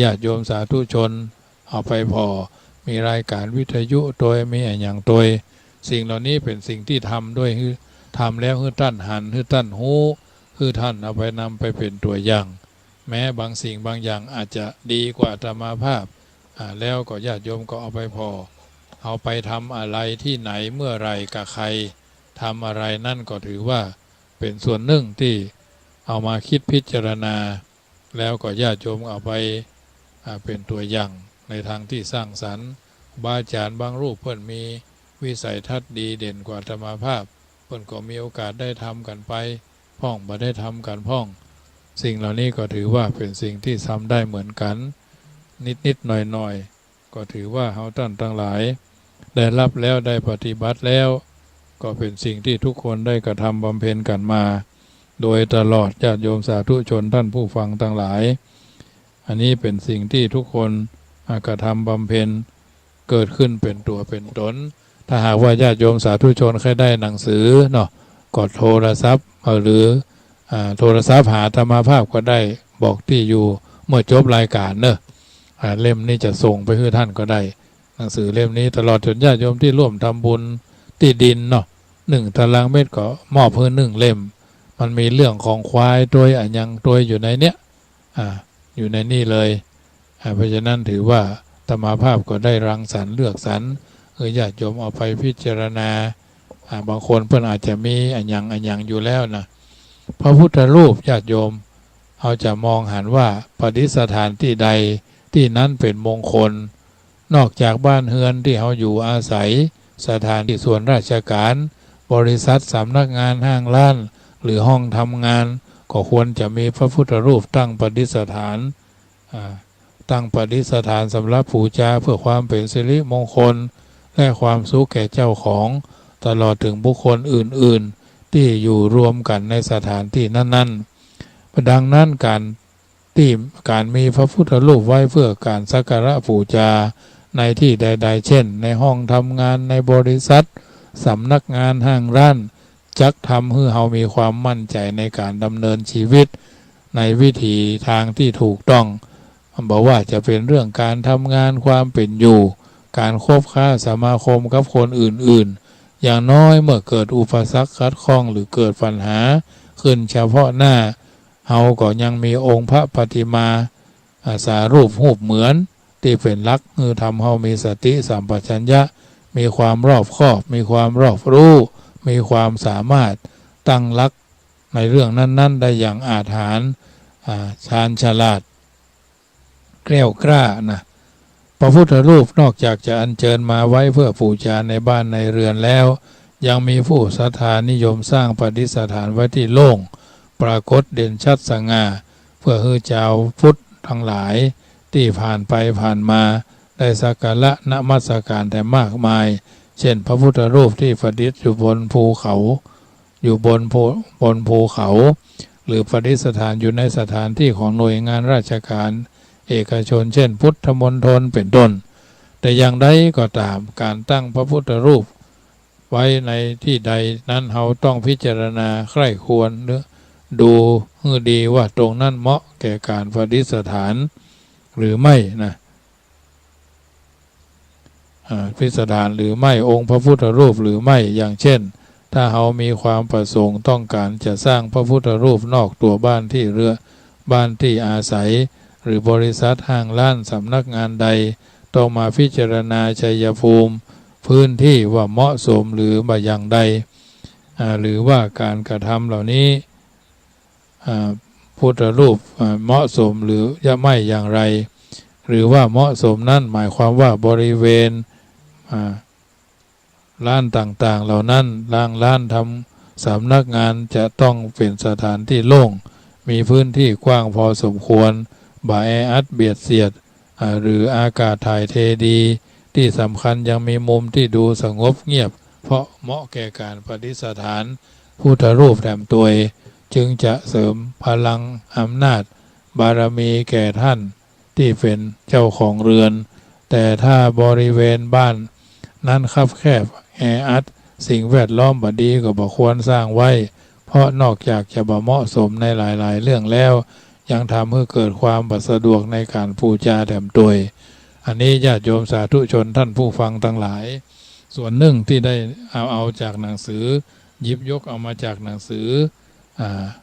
ญาติโยมสาธุชนเอาไปพอมีรายการวิทยุโดยมีอย่างโดยสิ่งเหล่านี้เป็นสิ่งที่ทำด้วย ทำแล้วให้ท่านหันให้ท่านหูให้ท่านเอาไปนำไปเป็นตัวอย่างแม้บางสิ่งบางอย่างอาจจะดีกว่าธรรมภาพแล้วก็ญาติโยมก็เอาไปเอาไปทำอะไรที่ไหนเมื่อไรกับใครทำอะไรนั่นก็ถือว่าเป็นส่วนหนึ่งที่เอามาคิดพิจารณาแล้วก็ญาติโยมเอาไปเป็นตัวอย่างในทางที่สร้างสรรค์บาอาจารย์บางรูปเพื่อนมีวิสัยทัศน์ดีเด่นกว่าธรรมภาพเพื่อนก็มีโอกาสได้ทำกันไปพ่องบ่ได้ทำกันพ่องสิ่งเหล่านี้ก็ถือว่าเป็นสิ่งที่ทำได้เหมือนกันนิดหน่อยก็ถือว่าเราท่านทั้งหลายได้รับแล้วได้ปฏิบัติแล้วก็เป็นสิ่งที่ทุกคนได้กระทำบำเพ็ญกันมาโดยตลอดญาติโยมสาธุชนท่านผู้ฟังทั้งหลายอันนี้เป็นสิ่งที่ทุกคนกระทำบำเพ็ญเกิดขึ้นเป็นตัวเป็นตนถ้าหากว่าญาติโยมสาธุชนเคยได้หนังสือเนาะกดโทรศัพท์หรือโทรศัพท์หาธรรมภาพก็ได้บอกที่อยู่เมื่อจบรายการเนอะเล่มนี้จะส่งไปให้ท่านก็ได้หนังสือเล่มนี้ตลอดจนญาติโยมที่ร่วมทำบุญที่ดินเนาะ1 ตารางเมตรก็มอบเพื่อ1 เล่มมันมีเรื่องของควายตัวยังตัวอยู่ในเนี้ยอยู่ในนี่เลยเพราะฉะนั้นถือว่าธรรมภาพก็ได้รังสรรค์เลือกสรรญาติโยมเอาไปพิจารณาบางคนเพื่อนอาจจะมีอันยังอยู่แล้วนะพระพุทธรูปญาติโยมเอาจะมองหันว่าประดิษฐานที่ใดที่นั้นเป็นมงคลนอกจากบ้านเฮือนที่เขาอยู่อาศัยสถานที่ส่วนราชการบริษัทสำนักงานห้างร้านหรือห้องทำงานก็ควรจะมีพระพุทธรูปตั้งประดิษฐานสำหรับบูชาเพื่อความเป็นสิริมงคลและความสุขแก่เจ้าของตลอดถึงบุคคลอื่นๆที่อยู่รวมกันในสถานที่นั้นๆดังนั้นการมีพระพุทธรูปไว้เพื่อการสักการะบูชาในที่ใดๆเช่นในห้องทำงานในบริษัทสำนักงานห้างร้านจักทำให้เรามีความมั่นใจในการดำเนินชีวิตในวิถีทางที่ถูกต้องบอกว่าจะเป็นเรื่องการทำงานความเป็นอยู่การคบค้าสมาคมกับคนอื่นๆอย่างน้อยเมื่อเกิดอุปสรรคขัดข้องหรือเกิดปัญหาขึ้นเฉพาะหน้าเฮาก็ยังมีองค์พระปฏิมาสารูปเหมือนที่เป็นหลักทำเฮามีสติสัมปชัญญะมีความรอบคอบมีความรอบรู้มีความสามารถตั้งหลักในเรื่องนั้นๆได้อย่างอาถรรพ์ชาญฉลาดแกล้วกล้านะพระพุทธรูปนอกจากจะอัญเชิญมาไว้เพื่อบูชาในบ้านในเรือนแล้วยังมีผู้ศรัทธานิยมสร้างประดิษฐานไว้ที่โล่งปรากฏเด่นชัดสง่าเพื่อให้ชาวพุทธทั้งหลายที่ผ่านไปผ่านมาได้สักการะนมัสการแต่มากมายเช่นพระพุทธรูปที่ประดิษฐ์อยู่บนภูเขาหรือประดิษฐานอยู่ในสถานที่ของหน่วยงานราชการเอกชนเช่นพุทธมณฑลเป็นต้นแต่อย่างใดก็ตามการตั้งพระพุทธรูปไว้ในที่ใดนั้นเราต้องพิจารณาใคร่ควรดูให้ดีว่าตรงนั้นเหมาะแก่การประดิษฐานหรือไม่นะพิสดารหรือไม่องค์พระพุทธรูปหรือไม่อย่างเช่นถ้าเรามีความประสงค์ต้องการจะสร้างพระพุทธรูปนอกตัวบ้านที่บ้านที่อาศัยหรือบริษัทห้างร้านสำนักงานใดต้องมาพิจารณาชัยภูมิพื้นที่ว่าเหมาะสมหรือบ่อย่างใดหรือว่าการกระทำเหล่านี้พุทธรูปเหมาะสมหรือไม่อย่างไรหรือว่าเหมาะสมนั่นหมายความว่าบริเวณร้านต่างๆเหล่านั้นร้านทำสำนักงานจะต้องเป็นสถานที่โล่งมีพื้นที่กว้างพอสมควรบ่าแออัดเบียดเสียดหรืออากาศถ่ายเทดีที่สำคัญยังมีมุมที่ดูสงบเงียบเพราะเหมาะแก่การประดิษฐานพุทธรูปแถมตัวจึงจะเสริมพลังอำนาจบารมีแก่ท่านที่เป็นเจ้าของเรือนแต่ถ้าบริเวณบ้านนั้นคับแคบแออัดสิ่งแวดล้อมบดีก็บ่ควรสร้างไว้เพราะนอกจากจะบ่เหมาะสมในหลายๆเรื่องแล้วยังทำให้เกิดความบ่สะดวกในการบูชาแถมตัวอันนี้ญาติโยมสาธุชนท่านผู้ฟังทั้งหลายส่วนหนึ่งที่ได้เอาจากหนังสือ หยิบยกเอามาจากหนังสือ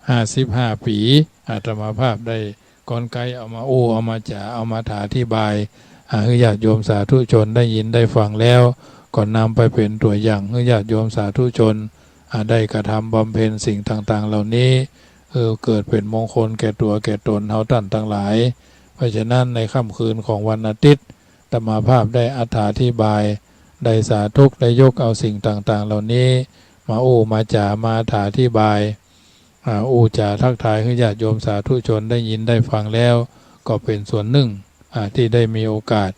55 ปีอาตมาภาพได้กลไกเอามาเอามาจ่าเอามาอธิบายให้ญาติโยมสาธุชนได้ยินได้ฟังแล้วก่อนนำไปเป็นตัวอย่างให้ญาติโยมสาธุชนได้กระทำบำเพ็ญสิ่งต่างๆเหล่านี้เกิดเป็นมงคลแก่ตัวแก่ตนเฮาท่านทั้งหลายเพราะฉะนั้นในค่ำคืนของวันอาทิตย์อาตมาภาพได้อธิบายได้สาธุได้ยกเอาสิ่งต่างๆเหล่านี้มามาจ่ามาอธิบายจ่าทักทายให้ญาติโยมสาธุชนได้ยินได้ฟังแล้วก็เป็นส่วนหนึ่งที่ได้มีโอกาส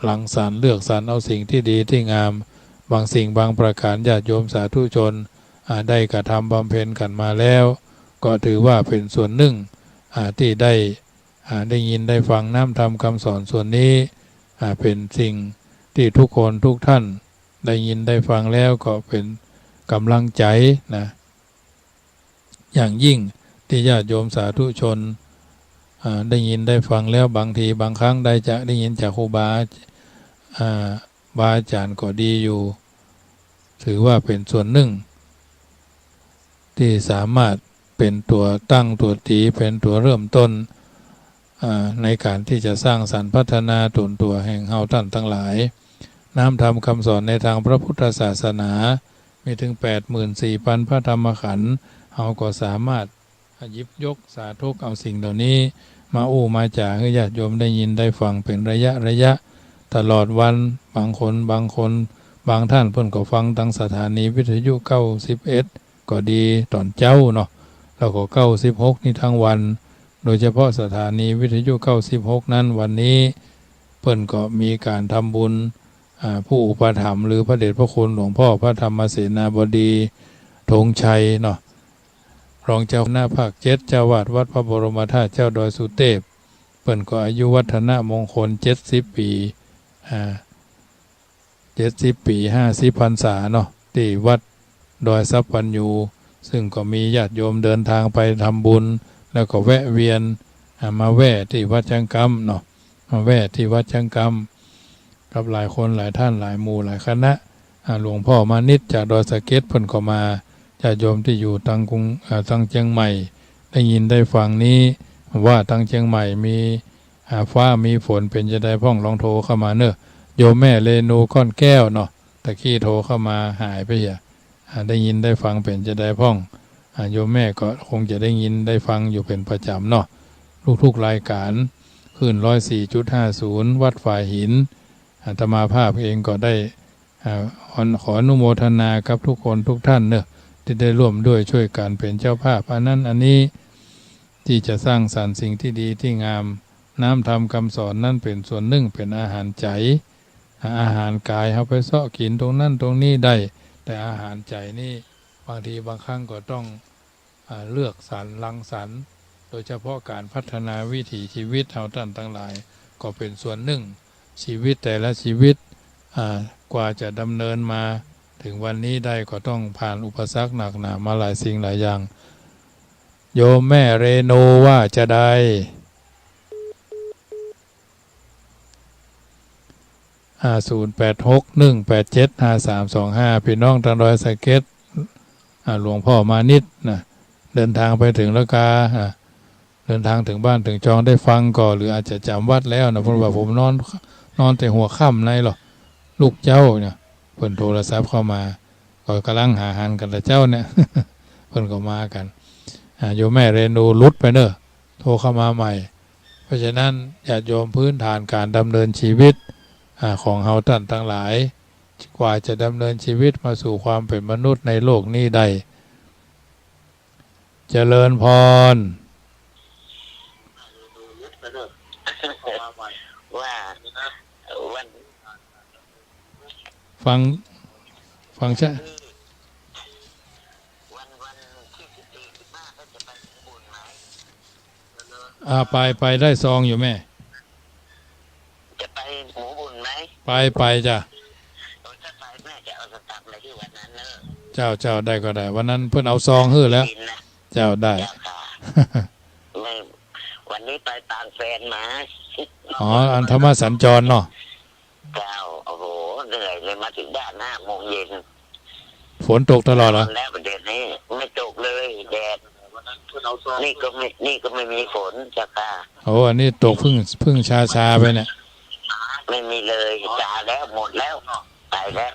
หลังสรรเลือกสรรเอาสิ่งที่ดีที่งามบางสิ่งบางประการญาติโยมสาธุชนได้กระทำบำเพ็ญกันมาแล้วก็ถือว่าเป็นส่วนหนึ่งที่ได้ยินได้ฟังน้ำธรรมคำสอนส่วนนี้เป็นสิ่งที่ทุกคนทุกท่านได้ยินได้ฟังแล้วก็เป็นกำลังใจนะอย่างยิ่งที่ญาติโยมสาธุชนได้ยินได้ฟังแล้วบางทีบางครั้งได้ยินจากครูบาอาจารย์ก็ดีอยู่ถือว่าเป็นส่วนหนึ่งที่สามารถเป็นตัวตั้งตัวตีเป็นตัวเริ่มต้นในการที่จะสร้างสรรค์พัฒนาตัวแห่งเฮาท่านทั้งหลายน้ำธรรมคำสอนในทางพระพุทธศาสนามีถึง 84,000 พระธรรมขันธ์เฮาก็สามารถหยิบยกสาธุเอาสิ่งเหล่านี้มามาจ่าให้ญาติโยมได้ยินได้ฟังเป็นระยะตลอดวันบางคนบางท่านเพิ่นก็ฟังทางสถานีวิทยุ91ก็ดีตอนเจ้าเนาะแล้วก็96นี่ทั้งวันโดยเฉพาะสถานีวิทยุ96นั้นวันนี้เพิ่นก็มีการทำบุญผู้อุปถัมภ์หรือพระเดชพระคุณหลวงพ่อพระธรรมเสนาบดีธงชัยเนาะรองเจ้าหน้าภาค7เจ้าวาดวัดพระบรมธาตุเจ้าดอยสุเทพเพิ่นก็อายุวัฒนมงคล70 ปี70 ปี50 พรรษาเนาะที่วัดดอยสัพพัญญูซึ่งก็มีญาติโยมเดินทางไปทำบุญแล้วก็แวะเวียนมาแวะที่วัดจังกำเนาะมาแวะที่วัดจังกำกับหลายคนหลายท่านหลายหมู่หลายคณะหลวงพ่อมานิดจากดอยสะเก็ดเพิ่นก็มาญาติโยมที่อยู่ทางเชียงใหม่ได้ยินได้ฟังนี้ว่าทางเชียงใหม่มีฟ้ามีฝนเป็นจะได้พ่องลองโทรเข้ามาเนอะโยมแม่เรนูก้อนแก้วเนาะตะกี้โทรเข้ามาหายไปได้ยินได้ฟังเป็นจะได้พ่องโยมแม่ก็คงจะได้ยินได้ฟังอยู่เป็นประจำเนาะทุกๆรายการขึ้น 104.50 วัดฝ่ายหินอาตมาภาพเองก็ได้ขออนุโมทนากับทุกคนทุกท่านเนอะที่ได้ร่วมด้วยช่วยกันเป็นเจ้าภาพอันนั้นอันนี้ที่จะสร้างสรรค์สิ่งที่ดีที่งามน้ำธรรมคำสอนนั่นเป็นส่วนหนึ่งเป็นอาหารใจอาหารกายเอาไปเสาะกินตรงนั้นตรงนี้ได้แต่อาหารใจนี่บางทีบางครั้งก็ต้องเลือกสรรรังสรรค์โดยเฉพาะการพัฒนาวิถีชีวิตเฮาท่านทั้งหลายก็เป็นส่วนหนึ่งชีวิตแต่ละชีวิตกว่าจะดำเนินมาถึงวันนี้ได้ก็ต้องผ่านอุปสรรคหนักหนามาหลายสิ่งหลายอย่างโยมแม่เรโนว่าจะได้0861875325พี่น้องทางดอยสะเก็ดหลวงพ่อมานิดนะเดินทางไปถึงแล้วกาเดินทางถึงบ้านถึงจองได้ฟังก่อนหรืออาจจะจำวัดแล้วนะเพราะว่าผมนอนแต่หัวค่ำในหรอลูกเจ้าเนี่ยเพิ่นโทรศัพท์เข้ามาก็กำลังหาหันกันแต่เจ้าเนี่ย เพิ่นก็มากันโยมแม่เรนูลุดไปเนอะโทรเข้ามาใหม่เพราะฉะนั้นญาติโยมพื้นฐานการดำเนินชีวิตของเฮาท่านทั้งหลายกว่าจะดำเนินชีวิตมาสู่ความเป็นมนุษย์ในโลกนี้ได้เจริญพรว่าวันฟังใช่วันที่14-15ก็จะไปถึงบุญไหไปมได้ซองอยู่แม่จะไปหมูบุญไหมไปจ้ะถ้าไปแม่จะเอาสตังค์ไปที่วันนั้นเนอะเจ้าได้ก็ได้วันนั้นเพิ่นเอาซองฮื้อแล้วเจ้าได้วันนี้ไปตามแฟนมาอันธรรมสัญจรเนาะเจ้าโอ้โหเหนื่อยเลยมาถึงบ้าน5 โมงเย็น ฝนตกตลอดเหรอแล้วประเด็นนี้ไม่ตกเลยแดดนี่ก็ไม่มีฝนเจ้าค่ะโอ้อันนี้ตกพึ่งชาไปเนี่ยไม่มีเลยจ่าแล้วหมดแล้วไปแล้ว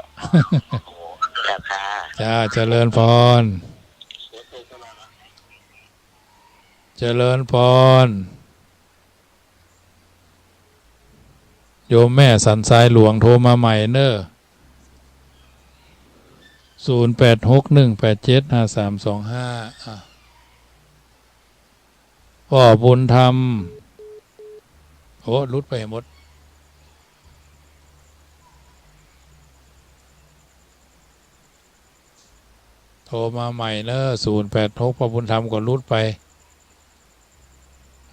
เจ้าค่ะจ้าเจริญพรเจริญพรโยมแม่สันทรายหลวงโทรมาใหม่เนอะ0861875325พ่อบุญธรรมโอ้รุดไปหมดโทรมาใหม่เนอะ086พ่อบุญธรรมก็รุดไป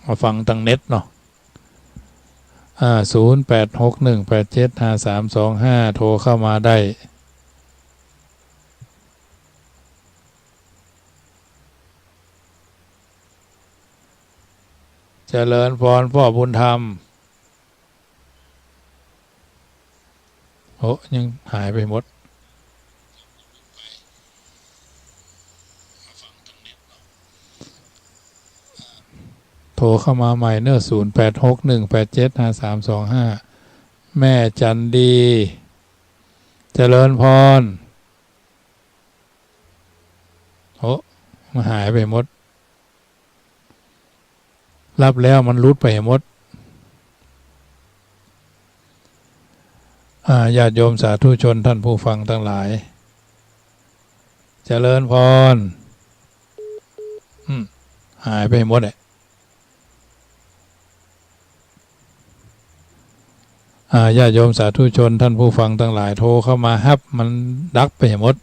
มาฟังทางเน็ตเนาะ0861875325โทรเข้ามาได้เจริญพรพ่อบุญธรรมโอ้ยังหายไปหมดโทรเข้ามาใหม่เนอะ0861875325แม่จันดีเจริญพรโอ้มาหายไปหมดรับแล้วมันรุดไปหมดญาติโยมสาธุชนท่านผู้ฟังทั้งหลายเจริญพรหายไปหมดเลยญาติโยมสาธุชนท่านผู้ฟังทั้งหลายโทรเข้ามาฮับมันดักไปหมด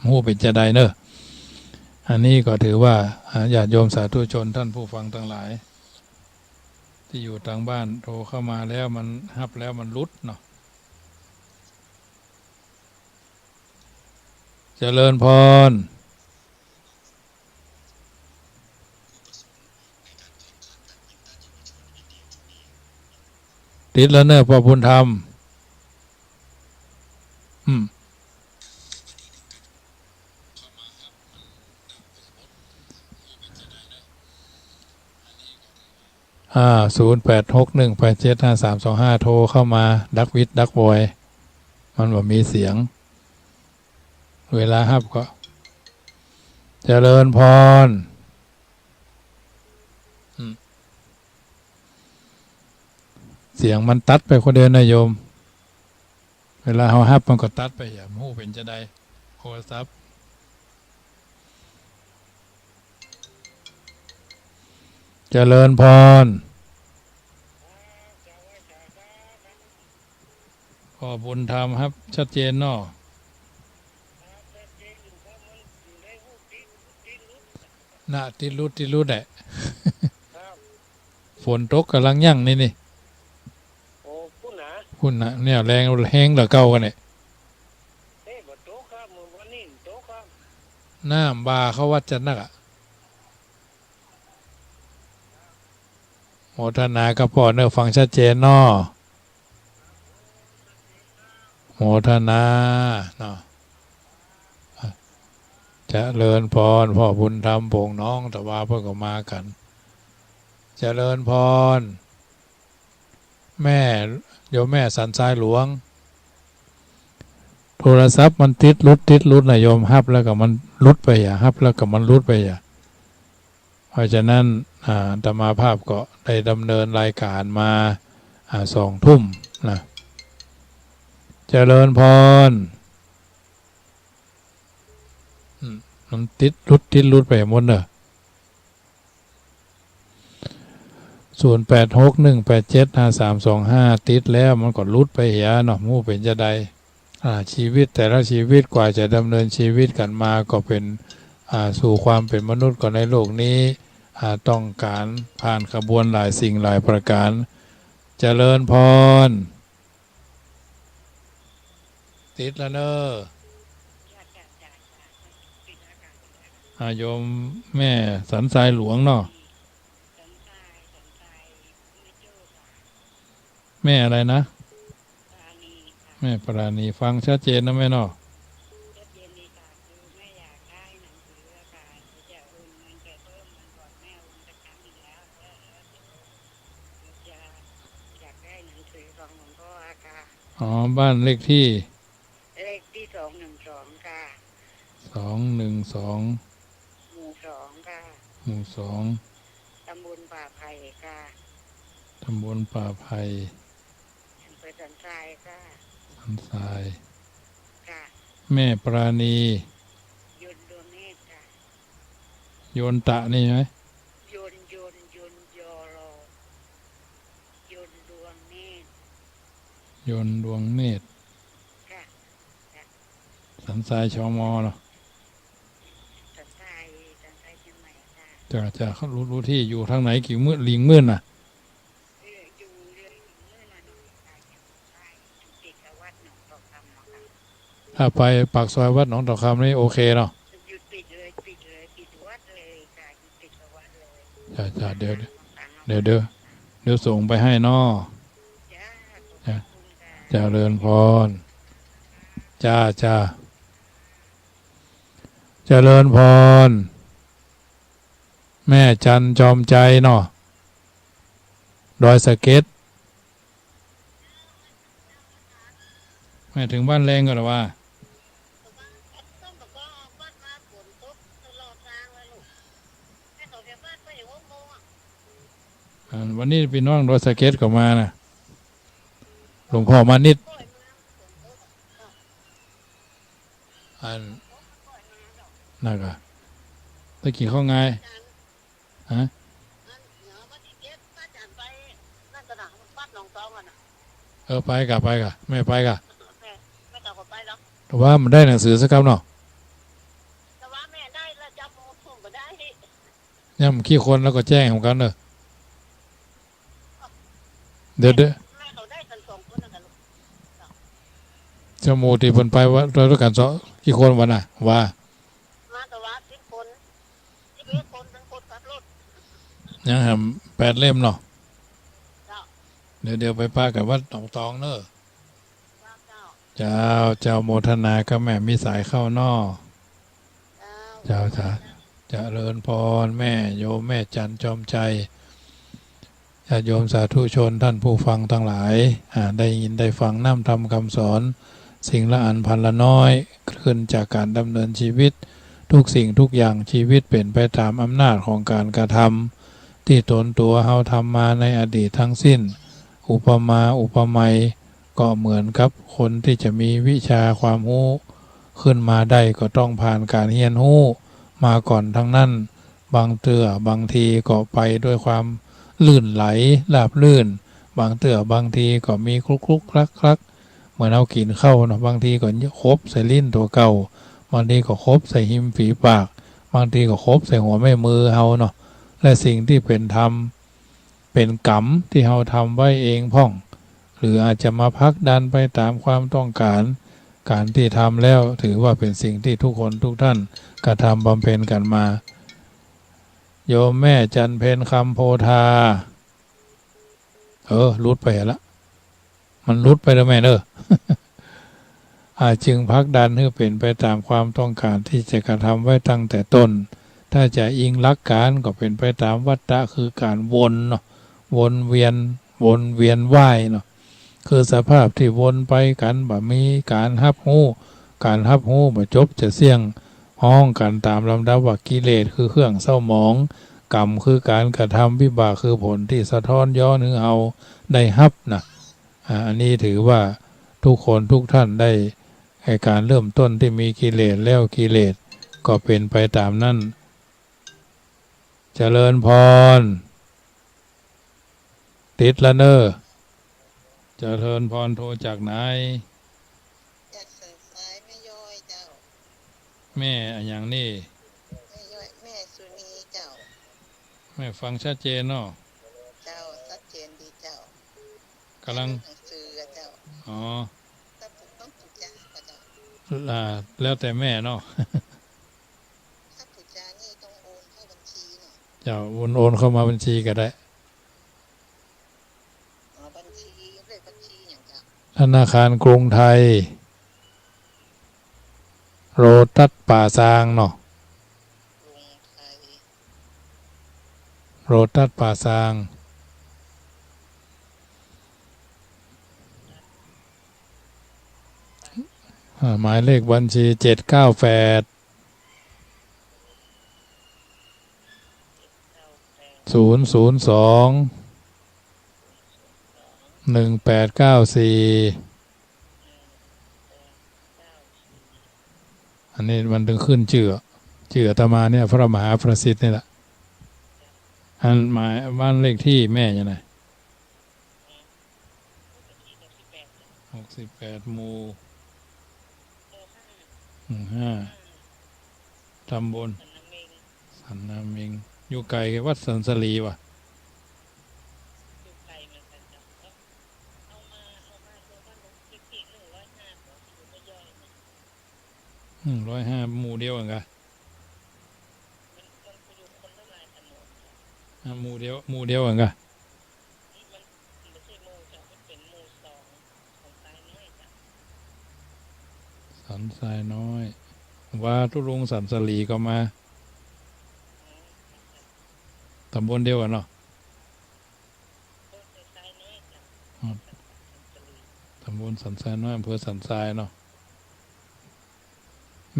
หูเป็นจะได้เนอะอันนี้ก็ถือว่าญาติโยมสาธุชนท่านผู้ฟังทั้งหลายที่อยู่ทางบ้านโทรเข้ามาแล้วมันฮับแล้วมันรุดเนาะเจริญพรติดแล้วเนอะพ่อบุญธรรม0861875325โทรเข้ามาดักวิทดักบอยมันบ่มีเสียงเวลาฮับก็เจริญพรเสียงมันตัดไปคนเดียวนะโยมเวลาเขาฮับมันก็ตัดไปอย่าหูเป็นจะได้โทรศัพท์เจริญพรพ่อบุญธรรมครับชัดเจนเนาะน่ะติดรุดแหละฝนตกกำลังยั่งนี่พุ่นนะเนี่ยแรงแห้งเหลือเก่ากันเนี่ยน้ำบาเขาวัดจันนักโมทนากับพ่อเนื้อฟังชัดเจนเนาะโมทนาเนาะเจริญพรพ่อบุญธรรมโป่งน้องแต่ว่าเพิ่งก็มากันเจริญพรแม่โยมแม่สันทรายหลวงโทรศัพท์มันติดรุดนะโยมฮับแล้วก็มันรุดไปฮับแล้วก็มันรุดไปเพราะฉะนั้นอาตมาภาพก็ได้ดำเนินรายการมา2 ทุ่มนะเจริญพรมันติดรุดไปหมดเนอะ0861875325ติดแล้วมันก็รุดไปเนาะมู่เป็นจะได้ชีวิตแต่ละชีวิตกว่าจะดำเนินชีวิตกันมาก็เป็นสู่ความเป็นมนุษย์ก่อนในโลกนี้ต้องการผ่านขบวนหลายสิ่งหลายประการเจริญพรติดแล้วเนอะโยมแม่สันทรายหลวงเนาะแม่อะไรนะแม่ปราณีฟังชัดเจนนะแม่เนาะ อ๋อบ้านเลขที่เลขที่212ค่ะ212หมู่2ค่ะหมู่2ตำบลป่าไผ่ค่ะตำบลป่าไผ่อำเภอสันทรายค่ะสันทรายค่ะแม่ปราณียนต์ดวงเนตรค่ะโยนตะนี่ไหมยนต์ยอรอยนต์ดวงเนตรโยนดวงเนตรค่ะค่ะสันทรายชมเนาะสันทรายเชียงใหม่ค่ะจะเขารู้ที่อยู่ทางไหนกี่มื้อลิงมื้อน่ะอยู่เรื่องเมื่อมาหน่อยค่ะอยู่ใต้อยู่ติดกับวัดหนองตอกคำเนาะค่ะถ้าไปปากซอยวัดหนองตอกคำนี่โอเคเนาะอยู่ติดวัดเลยค่ะอยู่ติดกับวัดเลยจะเดี๋ยวต่างๆเดี๋ยวเดี๋ยวเดี๋ยวส่งไปให้นอจ้าขอบคุณค่ะเจริญพรจ้าเจริญพรแม่จันจอมใจเนาะดอยสะเก็ดแม่ถึงบ้านแรงก็หรอว่าวันนี้พี่น้องดอยสะเก็ดก็มานะหลวงพ่อมานิดอันนั่นก็ตะกี้เข้าไงฮะไปกะไม่ไปกะแต่ว่ามันได้หนังสือสักคำเนาะย่ำขี้คนแล้วก็แจ้งของกันเนอะเดี๋ยวจมูกที่เพิ่นไปว่าเราต้องการสอกี่คนวันน่ะว่ายังหำ8 เล่มเนาะเดี๋ยวไปป้ากับวัดหนองตองเนอะเจ้าโมทนาก็แม่มีสายเข้านอเจ้าเจริญพรแม่โยมแม่จันจอมใจญาติโยมสาธุชนท่านผู้ฟังทั้งหลายได้ยินได้ฟังน้ำธรรมคำสอนสิ่งละอันพันละน้อยขึ้นจากการดำเนินชีวิตทุกสิ่งทุกอย่างชีวิตเป็นไปตามอำนาจของการกระทำที่ตนตัวเฮาทำมาในอดีตทั้งสิ้นอุปมาอุปไมยก็เหมือนกับคนที่จะมีวิชาความรู้ขึ้นมาได้ก็ต้องผ่านการเรียนรู้มาก่อนทั้งนั้นบางเตือบางทีก็ไปด้วยความลื่นไหลราบลื่นบางเตือบางทีก็มีคลุกคลักเหมือนเอากินเข้าเนาะบางทีก็คบใส่ลิ้นตัวเก่าบางทีก็คบใส่หิมฝีปากบางทีก็คบใส่หัวแม่มือเฮาเนาะและสิ่งที่เป็นธรรมเป็นกรรมที่เฮาทำไว้เองพ่องหรืออาจจะมาพักดันไปตามความต้องการที่ทำแล้วถือว่าเป็นสิ่งที่ทุกคนทุกท่านกระทำบำเพ็ญกันมาโยมแม่จันเพนคำโพธารุดไปละมันรุดไปแล้วแม่เนอะ จึงพักดันให้เป็นไปตามความต้องการที่จะกระทำไว้ตั้งแต่ต้นถ้าจะอิงหลักการก็เป็นไปตามวัฏฏะคือการวนเนาะวนเวียนว่ายเนาะคือสภาพที่วนไปกันแบบมีการฮับหู้บ่จบจะเสี่ยงห้องกันตามลำดับว่ากิเลสคือเครื่องเศร้าหมองกรรมคือการกระทำวิบากคือผลที่สะท้อนย้อนให้เอาได้ฮับนะอันนี้ถือว่าทุกคนทุกท่านได้ในการเริ่มต้นที่มีกิเลสแล้วกิเลสก็เป็นไปตามนั้นเจริญพรติดละเนอเจริญพรโทรจากไหนจากสันทรายแม่ย้อยเจ้าแม่อย่างนี้แม่ย้อยแม่สุนีเจ้าแม่ฟังชัดเจนเนาะเจ้าชัดเจนดีเจ้ากำลังหนังสือเจ้าต้องถูกจ้าเจ้าแล้วแต่แม่เนาะถ้าถูกจ้านี่ต้องโอนเข้าบัญชีเนาะเจ้าโอนเข้ามาบัญชีก็ได้บัญชีเลขบัญชีอย่างเจ้าธนาคารกรุงไทยโรตัสป่าซางเนาะกรุงไทยโรตัสป่าซาง หมายเลขบัญชี798 002 1894อันนี้มันถึงขึ้นชื่ออาตมาเนี่ยพระมหาประสิทธิ์นี่แหละอันหมายบ้านเลขที่แม่ยังไง68หมู่5ตำบลสันนามิงอยู่ไกลวัดสันสลีว่ะ105หมู่เดียวกันกะหมู่เดียวกันกะสันทรายน้อยว่าทุลุงสันสลีก็มาตำบลเดียวกันเนาะตำบลสันทรายน้อยอำเภอสันทรายเนาะ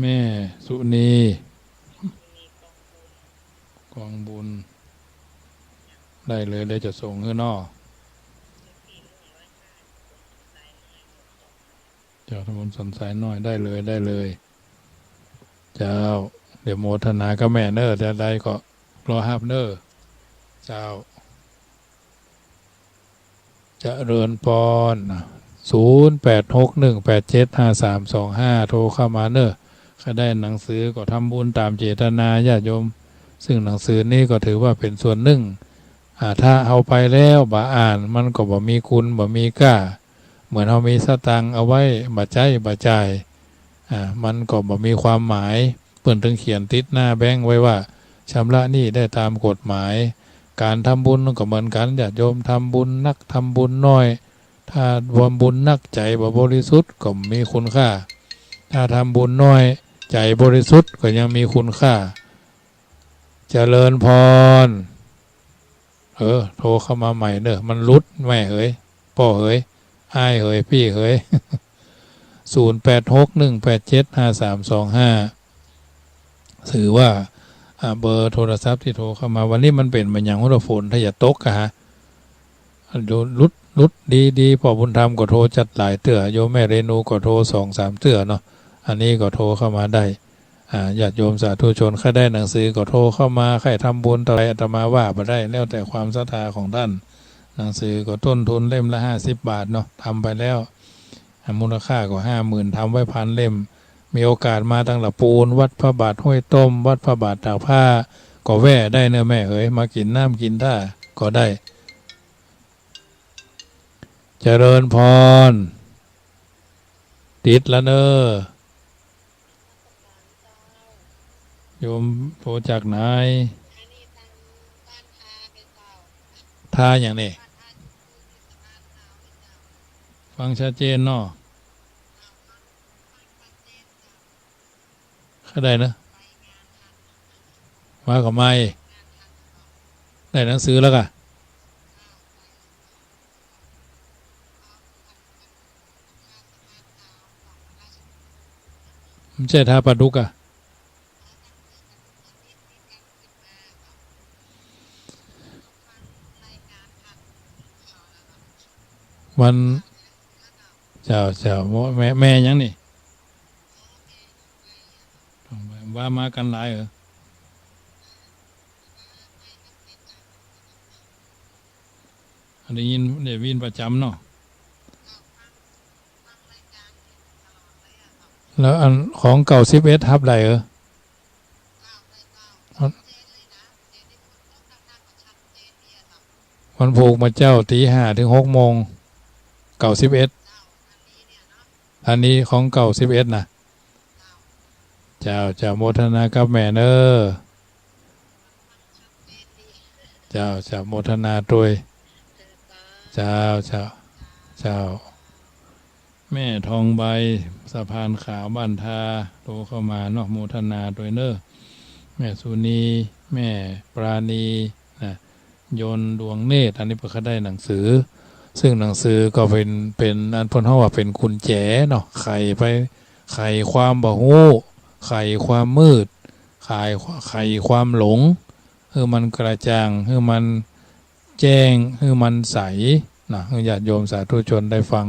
แม่สุนีกองบุญได้เลยเลยจะส่งให้นอเจ้าตำบลสันทรายน้อยได้เลยเจ้าเดี๋ยวโมทนาก็แม่เนอร์จะได้ก็รอฮับเนอร์เจ้าจะเริญพร0861875325โทรเข้ามาเนอร์ถ้าได้หนังสือก็ทำบุญตามเจตนาญาติโยมซึ่งหนังสือนี้ก็ถือว่าเป็นส่วนหนึ่งถ้าเอาไปแล้วบ่อ่านมันก็บ่มีคุณบ่มีค่าเหมือนเรามีสตังค์เอาไว้บ่จ่ายมันก็บ่มีความหมายเพิ่นถึงเขียนติดหน้าแบงค์ไว้ว่าชำระหนี้ได้ตามกฎหมายการทำบุญก็เหมือนกันญาติโยมทำบุญนักทำบุญน้อยถ้ารวมบุญนักใจบ่บริสุทธิ์ก็มีคุณค่าถ้าทำบุญน้อยใจบริสุทธิ์ก็ยังมีคุณค่าเจริญพรโทรเข้ามาใหม่เนอะมันรุดแม่เอ๋ยพ่อเอ๋ยอ้ายเอ๋ยพี่เอ๋ย0861875325ถือว่าเบอร์โทรศัพท์ที่โทรเข้ามาวันนี้มันเป็นมันอย่างหัวฝนถ้าอย่าตกฮะรุดดีพ่อบุญธรรมก็โทรจัดหลายเตื้อโยมแม่เรนูก็โทร2-3เตื้อเนาะอันนี้ก็โทรเข้ามาได้ญาติโยมสาธุชนใครได้หนังสือก็โทรเข้ามาใครทำบุญอะไรอาตมาว่าไปได้แล้วแต่ความศรัทธาของท่านหนังสือก็ต้นทุนเล่มละ50 บาทเนาะทำไปแล้วมูลค่าก็50,000ทำไว้1,000 เล่มมีโอกาสมาตั้งละปูนวัดพระบาทห้วยต้มวัดพระบาทตากผ้าก็แวะได้เนอะแม่เอ๋ยมากินน้ำกินท่าก็ได้เจริญพรติดแล้วเนอะโยมโทรจากไหนท่าอย่างนี้ฟังชัดเจนเนาะเข้าได้นะมากับไม่ได้หนังสือแล้วกะไม่ใช่ท่าปลาดุกอะวันเจ้าแม่ยังนี่ว่ามากันหลายเหรออันนี้ยินเดี๋ยววินประจำเนาะแล้วอันของเก่า11ทับใดเหรอวันผูกมาเจ้าตี5 ถึง 6 โมงเก่า11อันนี้ของเก่า11นะเจ้าโมทนากับแม่เนอเจ้าโมทนาด้วยเจ้าแม่ทองใบสะพานขาวบ้านทาโตเข้ามาเนาะโมทนาด้วยเนอแม่สุนีแม่ปราณีนะยนดวงเนตรอันนี้เพิ่งได้หนังสือซึ่งหนังสือก็เป็นอันพ้นห้องว่าเป็นกุญแจเนาะไขไป ไขความบ่ฮู้ไขความมืดไขความหลงคือมันกระจ่างคือมันแจ้งคือมันใสนะญาติโยมสาธุชนได้ฟัง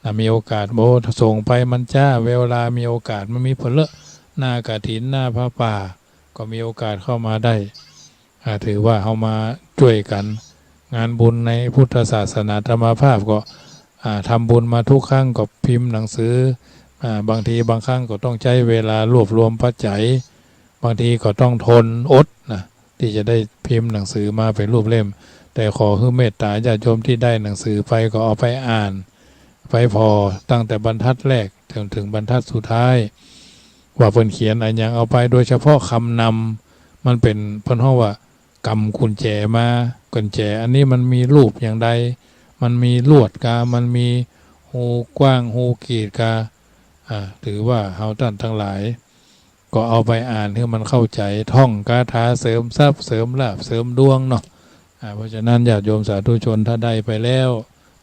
นะมีโอกาสโบส่งไปมันจ้าเวลามีโอกาสมันมีผลละหน้ากฐินหน้าพระป่าก็มีโอกาสเข้ามาได้ถือว่าเอามาช่วยกันงานบุญในพุทธศาสนาธรรมภาพก็ทำบุญมาทุกครั้งก็พิมพ์หนังสือบางทีบางครั้งก็ต้องใช้เวลารวบรวมปัจจัยบางทีก็ต้องทนอดนะที่จะได้พิมพ์หนังสือมาเป็นรูปเล่มแต่ขอคือเมตตาญาติโยมที่ได้หนังสือไปก็เอาไปอ่านไปพอตั้งแต่บรรทัดแรกถึงบรรทัดสุดท้ายว่าเพิ่นเขียนอะไรอย่างเอาไปโดยเฉพาะคำนำมันเป็นเพิ่นฮ้องว่ากำกุญแจมากุญแจอันนี้มันมีรูปอย่างใดมันมีลวดกามันมีหูกว้างหูขีดกาถือว่าเฮาท่านทั้งหลายก็เอาไปอ่านให้มันเข้าใจท่องคาถาเสริมทรัพย์เสริมลาภเสริมดวงเนาะเพราะฉะนั้นญาติโยมสาธุชนถ้าได้ไปแล้ว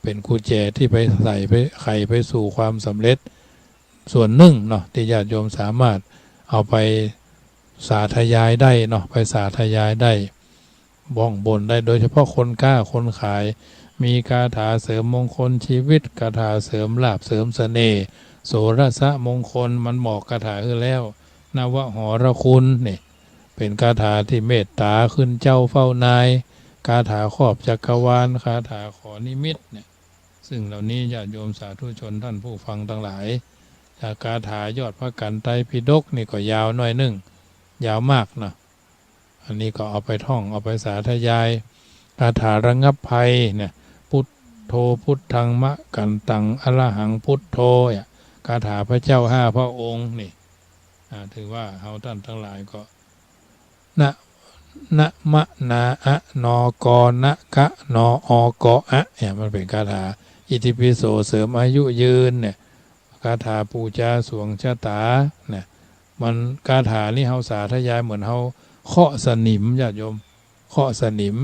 เป็นกุญแจที่ไปใส่ไปไขไปสู่ความสำเร็จส่วนหนึ่งเนาะที่ญาติโยมสามารถเอาไปสาธยายได้เนาะไปสาธยายได้บ้องบนได้โดยเฉพาะคนกล้าคนขายมีคาถาเสริมมงคลชีวิตคาถาเสริมลาภเสริมเสน่ห์โสรสะมงคลมันเหมาะคาถาคือแล้วนวหรคุณนี่เป็นคาถาที่เมตตาขึ้นเจ้าเฝ้านายคาถาครอบจักรวาลคาถาขอนิมิตเนี่ยซึ่งเหล่านี้ญาติโยมสาธุชนท่านผู้ฟังทั้งหลายจากคาถายอดพระกันไตรปิฎกนี่ก็ยาวหน่อยนึงยาวมากนะอันนี้ก็เอาไปท่องเอาไปสาธยายคาถาระงับภัยเนี่ยพุทโธพุทธังมะกันตังอรหังพุทโธคาถาพระเจ้า5พระองค์นี่ถือว่าเฮาท่านทั้งหลายก็นะมะนาอะนอกนะกะนออกอะเนี่ยมันเป็นคาถาอิติปิโสเสริมอายุยืนเนี่ยคาถาปูจาสวงชะตาเนี่ยมันคาถานี่เฮาสาธยายเหมือนเฮาเคาะสนิมญาติโยมเคาะสนิม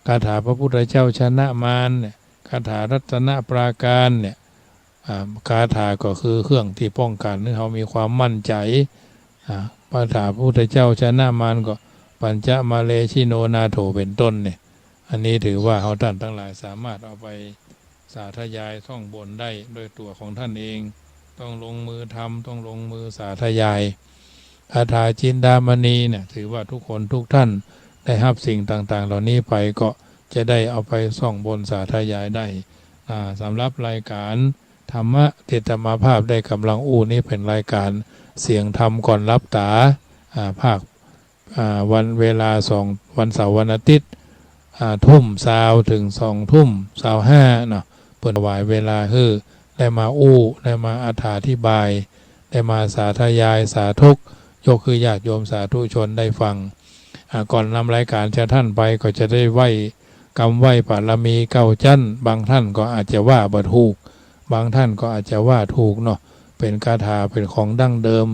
คาถาพระพุทธเจ้าชนะมารเนี่ยคาถารัตนปราการเนี่ยคาถาก็คือเครื่องที่ป้องกันให้เรามีความมั่นใจคาถาพระพุทธเจ้าชนะมารก็ปัญจมาเลชิโนนาโถเป็นต้นเนี่ยอันนี้ถือว่าเราท่านทั้งหลายสามารถเอาไปสาธยายท่องบนได้โดยตัวของท่านเองต้องลงมือทำต้องลงมือสาธยายคาถาจินดามณีเนี่ยถือว่าทุกคนทุกท่านได้รับสิ่งต่างๆเหล่านี้ไปก็จะได้เอาไปส่องบนสาธยายได้สำหรับรายการธรรมะเทศมาภาพได้กำลังอู้นี่เป็นรายการเสียงธรรมก่อนรับตาภาควันเวลาวันเสาร์วันอาทิตย์ทุ่มซาวถึงทุ่มซาว5เนาะเปิดวายเวลาได้มาอู้ได้มาอธิบายได้มาสาธยายสาธุกยกคือญาติโยมสาธุชนได้ฟังก่อนนำรายการจะท่านไปก็จะได้ไหว้กำไหว้ปารมีเก้าจั่นบางท่านก็อาจจะว่าบ่ถูกบางท่านก็อาจจะว่าถูกเนาะเป็นคาถาเป็นของดั้งเดิม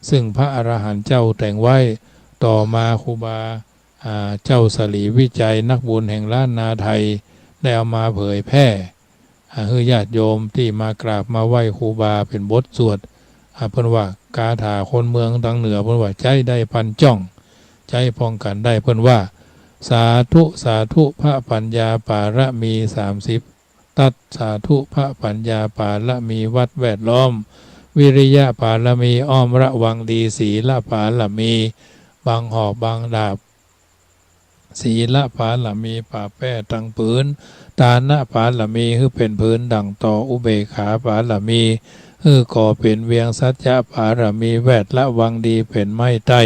ซึ่งพระอรหันต์เจ้าแต่งไว้ต่อมาครูบาเจ้าสลีวิจัยนักบุญแห่งล้านนาไทยได้เอามาเผยแพร่ให้ญาติโยมที่มากราบมาไหว้ครูบาเป็นบทสวดเพิ่นว่าคาถาคนเมืองทางเหนือเพิ่นว่าใจได้ปันจ้องใจป้องกันได้เพิ่นว่าสาธุสาธุพระปัญญาปารมี30ตัดสาธุพระปัญญาปารมีวัดแวดล้อมวิริยะปารมีอ้อมระวังดีศีลปารมีบางหอบบางดาบศีลปารมีป่าแป้ตังปืนตานะปารมีคือเป็นพื้นดังต่ออุเบกขาปารมีคือก่อเป็นเวียงสัจจะปารมีแวดละวังดีเป็นไม้ใต้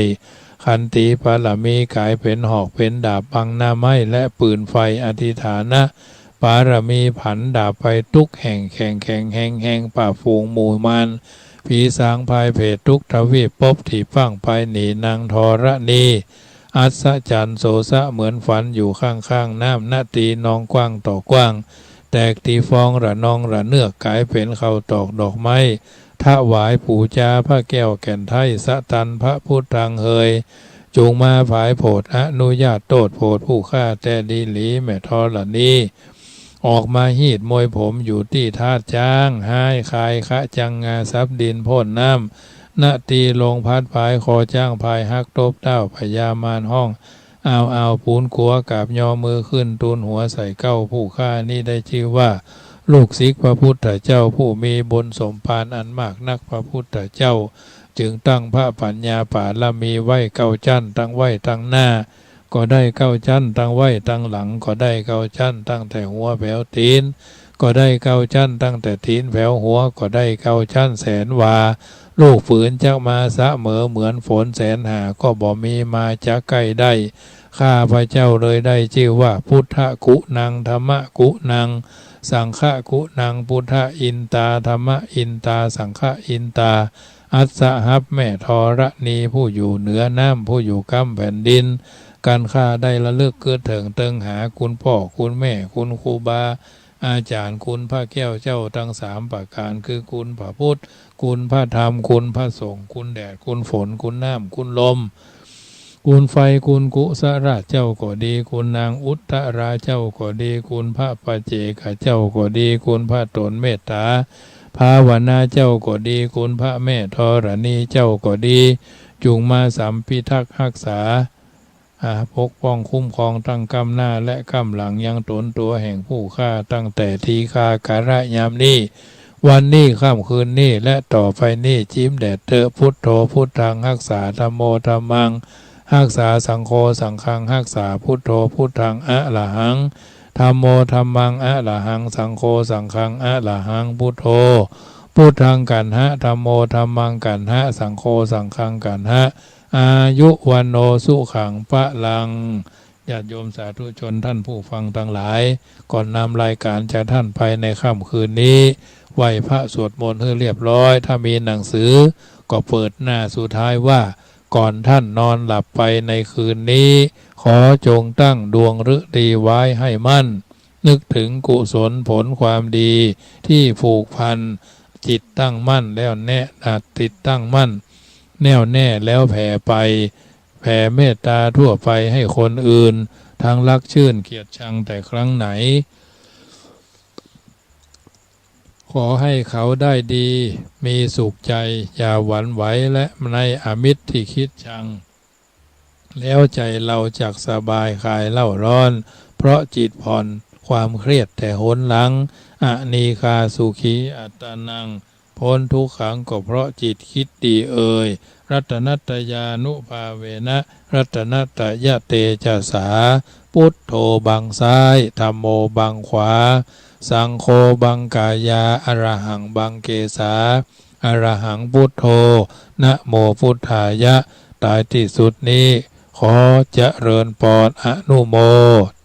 ขันติปารมีกายเป็นหอกเป็นดาบบังหน้าไม้และปืนไฟอธิฐานะปารมีผันดาบไปทุกแห่งแห่งป่าฝูงหมู่มารผีสางภายเพศทุกทวีปพที่ฟังไปหนีนางธรณีอัศจรรย์โสสะเหมือนฝันอยู่ข้างน้ำนาตีนองกว้างต่อกว้างแตกตีฟองระนองระเนือกกายเป็นเขาตอกดอกไม้ถวายปูจาพระแก้วแก่นไทยสะตันพระพุทธังเฮยจูงมาผายโผดอนุญาตโตดโผดผู้ฆ่าแต่ดีหลีแม่ทอละนี้ ออกมาหีดมวยผมอยู่ที่ท่าจ้างหายคายคะจังงาซับดินพ่นน้ำนาตีลงพัดพายคอจ้างพายฮักตบเต้าพยามานห้องเอาปูนกัวกับยอมือขึ้นตูนหัวใส่เก้าผู้ฆ่านี่ได้ชื่อว่าลูกศิษย์พระพุทธเจ้าผู้มีบุญสมภารอันมากนักพระพุทธเจ้าจึงตั้งพระปัญญาป่าละมีไว้เก้าชั้นตั้งไว้ตั้งหน้าก็ได้เก้าชั้นตั้งไว้ตั้งหลังก็ได้เก้าชั้นตั้งแต่หัวแผวตีนก็ได้เก้าชั้นตั้งแต่ตีนแผวหัวก็ได้เก้าชั้นแสนวาลูกฝืนจักมาสะเหมือนฝนแสนหาก็บ่มีมาจะใกล้ได้ข้าพระเจ้าเลยได้ชื่อว่าพุทธกุนังธรรมกุนังสังฆกุนังพุทธอินตาธรรมอินตาสังฆอินตาอัสสะหับแม่ธรณีผู้อยู่เหนือน้ำผู้อยู่กำแผ่นดินการข้าได้ระลึกเกิดเถิงเติงหาคุณพ่อคุณแม่คุณครูบาอาจารย์คุณพระแก้วเจ้าทั้งสามประการคือคุณพระพุทธคุณพระธรรมคุณพระสงฆ์คุณแดดคุณฝนคุณน้ำคุณลมคุณไฟคุณกุสราชเจ้าก็ดีคุณนางอุตตราเจ้าก็ดีคุณพระปัจเจกเจ้าก็ดีคุณพระตนเมตตาภาวนาเจ้าก็ดีคุณพระแม่ธรณีเจ้าก็ดีจุงมาสัมพิทักษ์รักษาปกป้องคุ้มครองตั้งกำหน้าและกำหลังยังตนตัวแห่งผู้ฆ่าตั้งแต่ทีฆาการะยามนี้วันนี้ค่ำคืนนี้และต่อไปนี้จิ้มแดดเถอะพุทโธพุทธังรักษาธัมโมธัมมังรักษาสังโฆสังฆังรักษาพุทโธพุทธังอะระหังธัมโมธัมมังอะระหังสังโฆสังฆังอะระหังพุทโธพุทธังกันหะธัมโมธัมมังกันหะสังโฆสังฆังกันหะอายุวันโนสุขังพระลังญาติโยมสาธุชนท่านผู้ฟังทั้งหลายก่อนนำรายการจากท่านไปในค่ำคืนนี้ไหว้พระสวดมนต์ให้เรียบร้อยถ้ามีหนังสือก็เปิดหน้าสุดท้ายว่าก่อนท่านนอนหลับไปในคืนนี้ขอจงตั้งดวงฤดีไว้ให้มั่นนึกถึงกุศลผลความดีที่ผูกพันจิตตั้งมั่นแล้วแน่ติดตั้งมั่นแน่วแน่แล้วแผ่ไปแผ่เมตตาทั่วไปให้คนอื่นทั้งรักชื่นเกลียดชังแต่ครั้งไหนขอให้เขาได้ดีมีสุขใจอย่าหวั่นไหวและในอมิตรที่คิดชังแล้วใจเราจักสบายคลายเล่าร้อนเพราะจิตผ่อนความเครียดแต่หนหลังอนีคาสุขีอัตตนังพ้นทุกขังก็เพราะจิตคิดดีรัตนัตยานุภาเวนะรัตนัตยะเตจะสาพุทโธบังซ้ายธัมโมบังขวาสังโฆบังกายาอรหังบังเกสาอรหังพุทโธนะโมพุทธายะตายที่สุดนี้ขอเจริญปอนอนุโม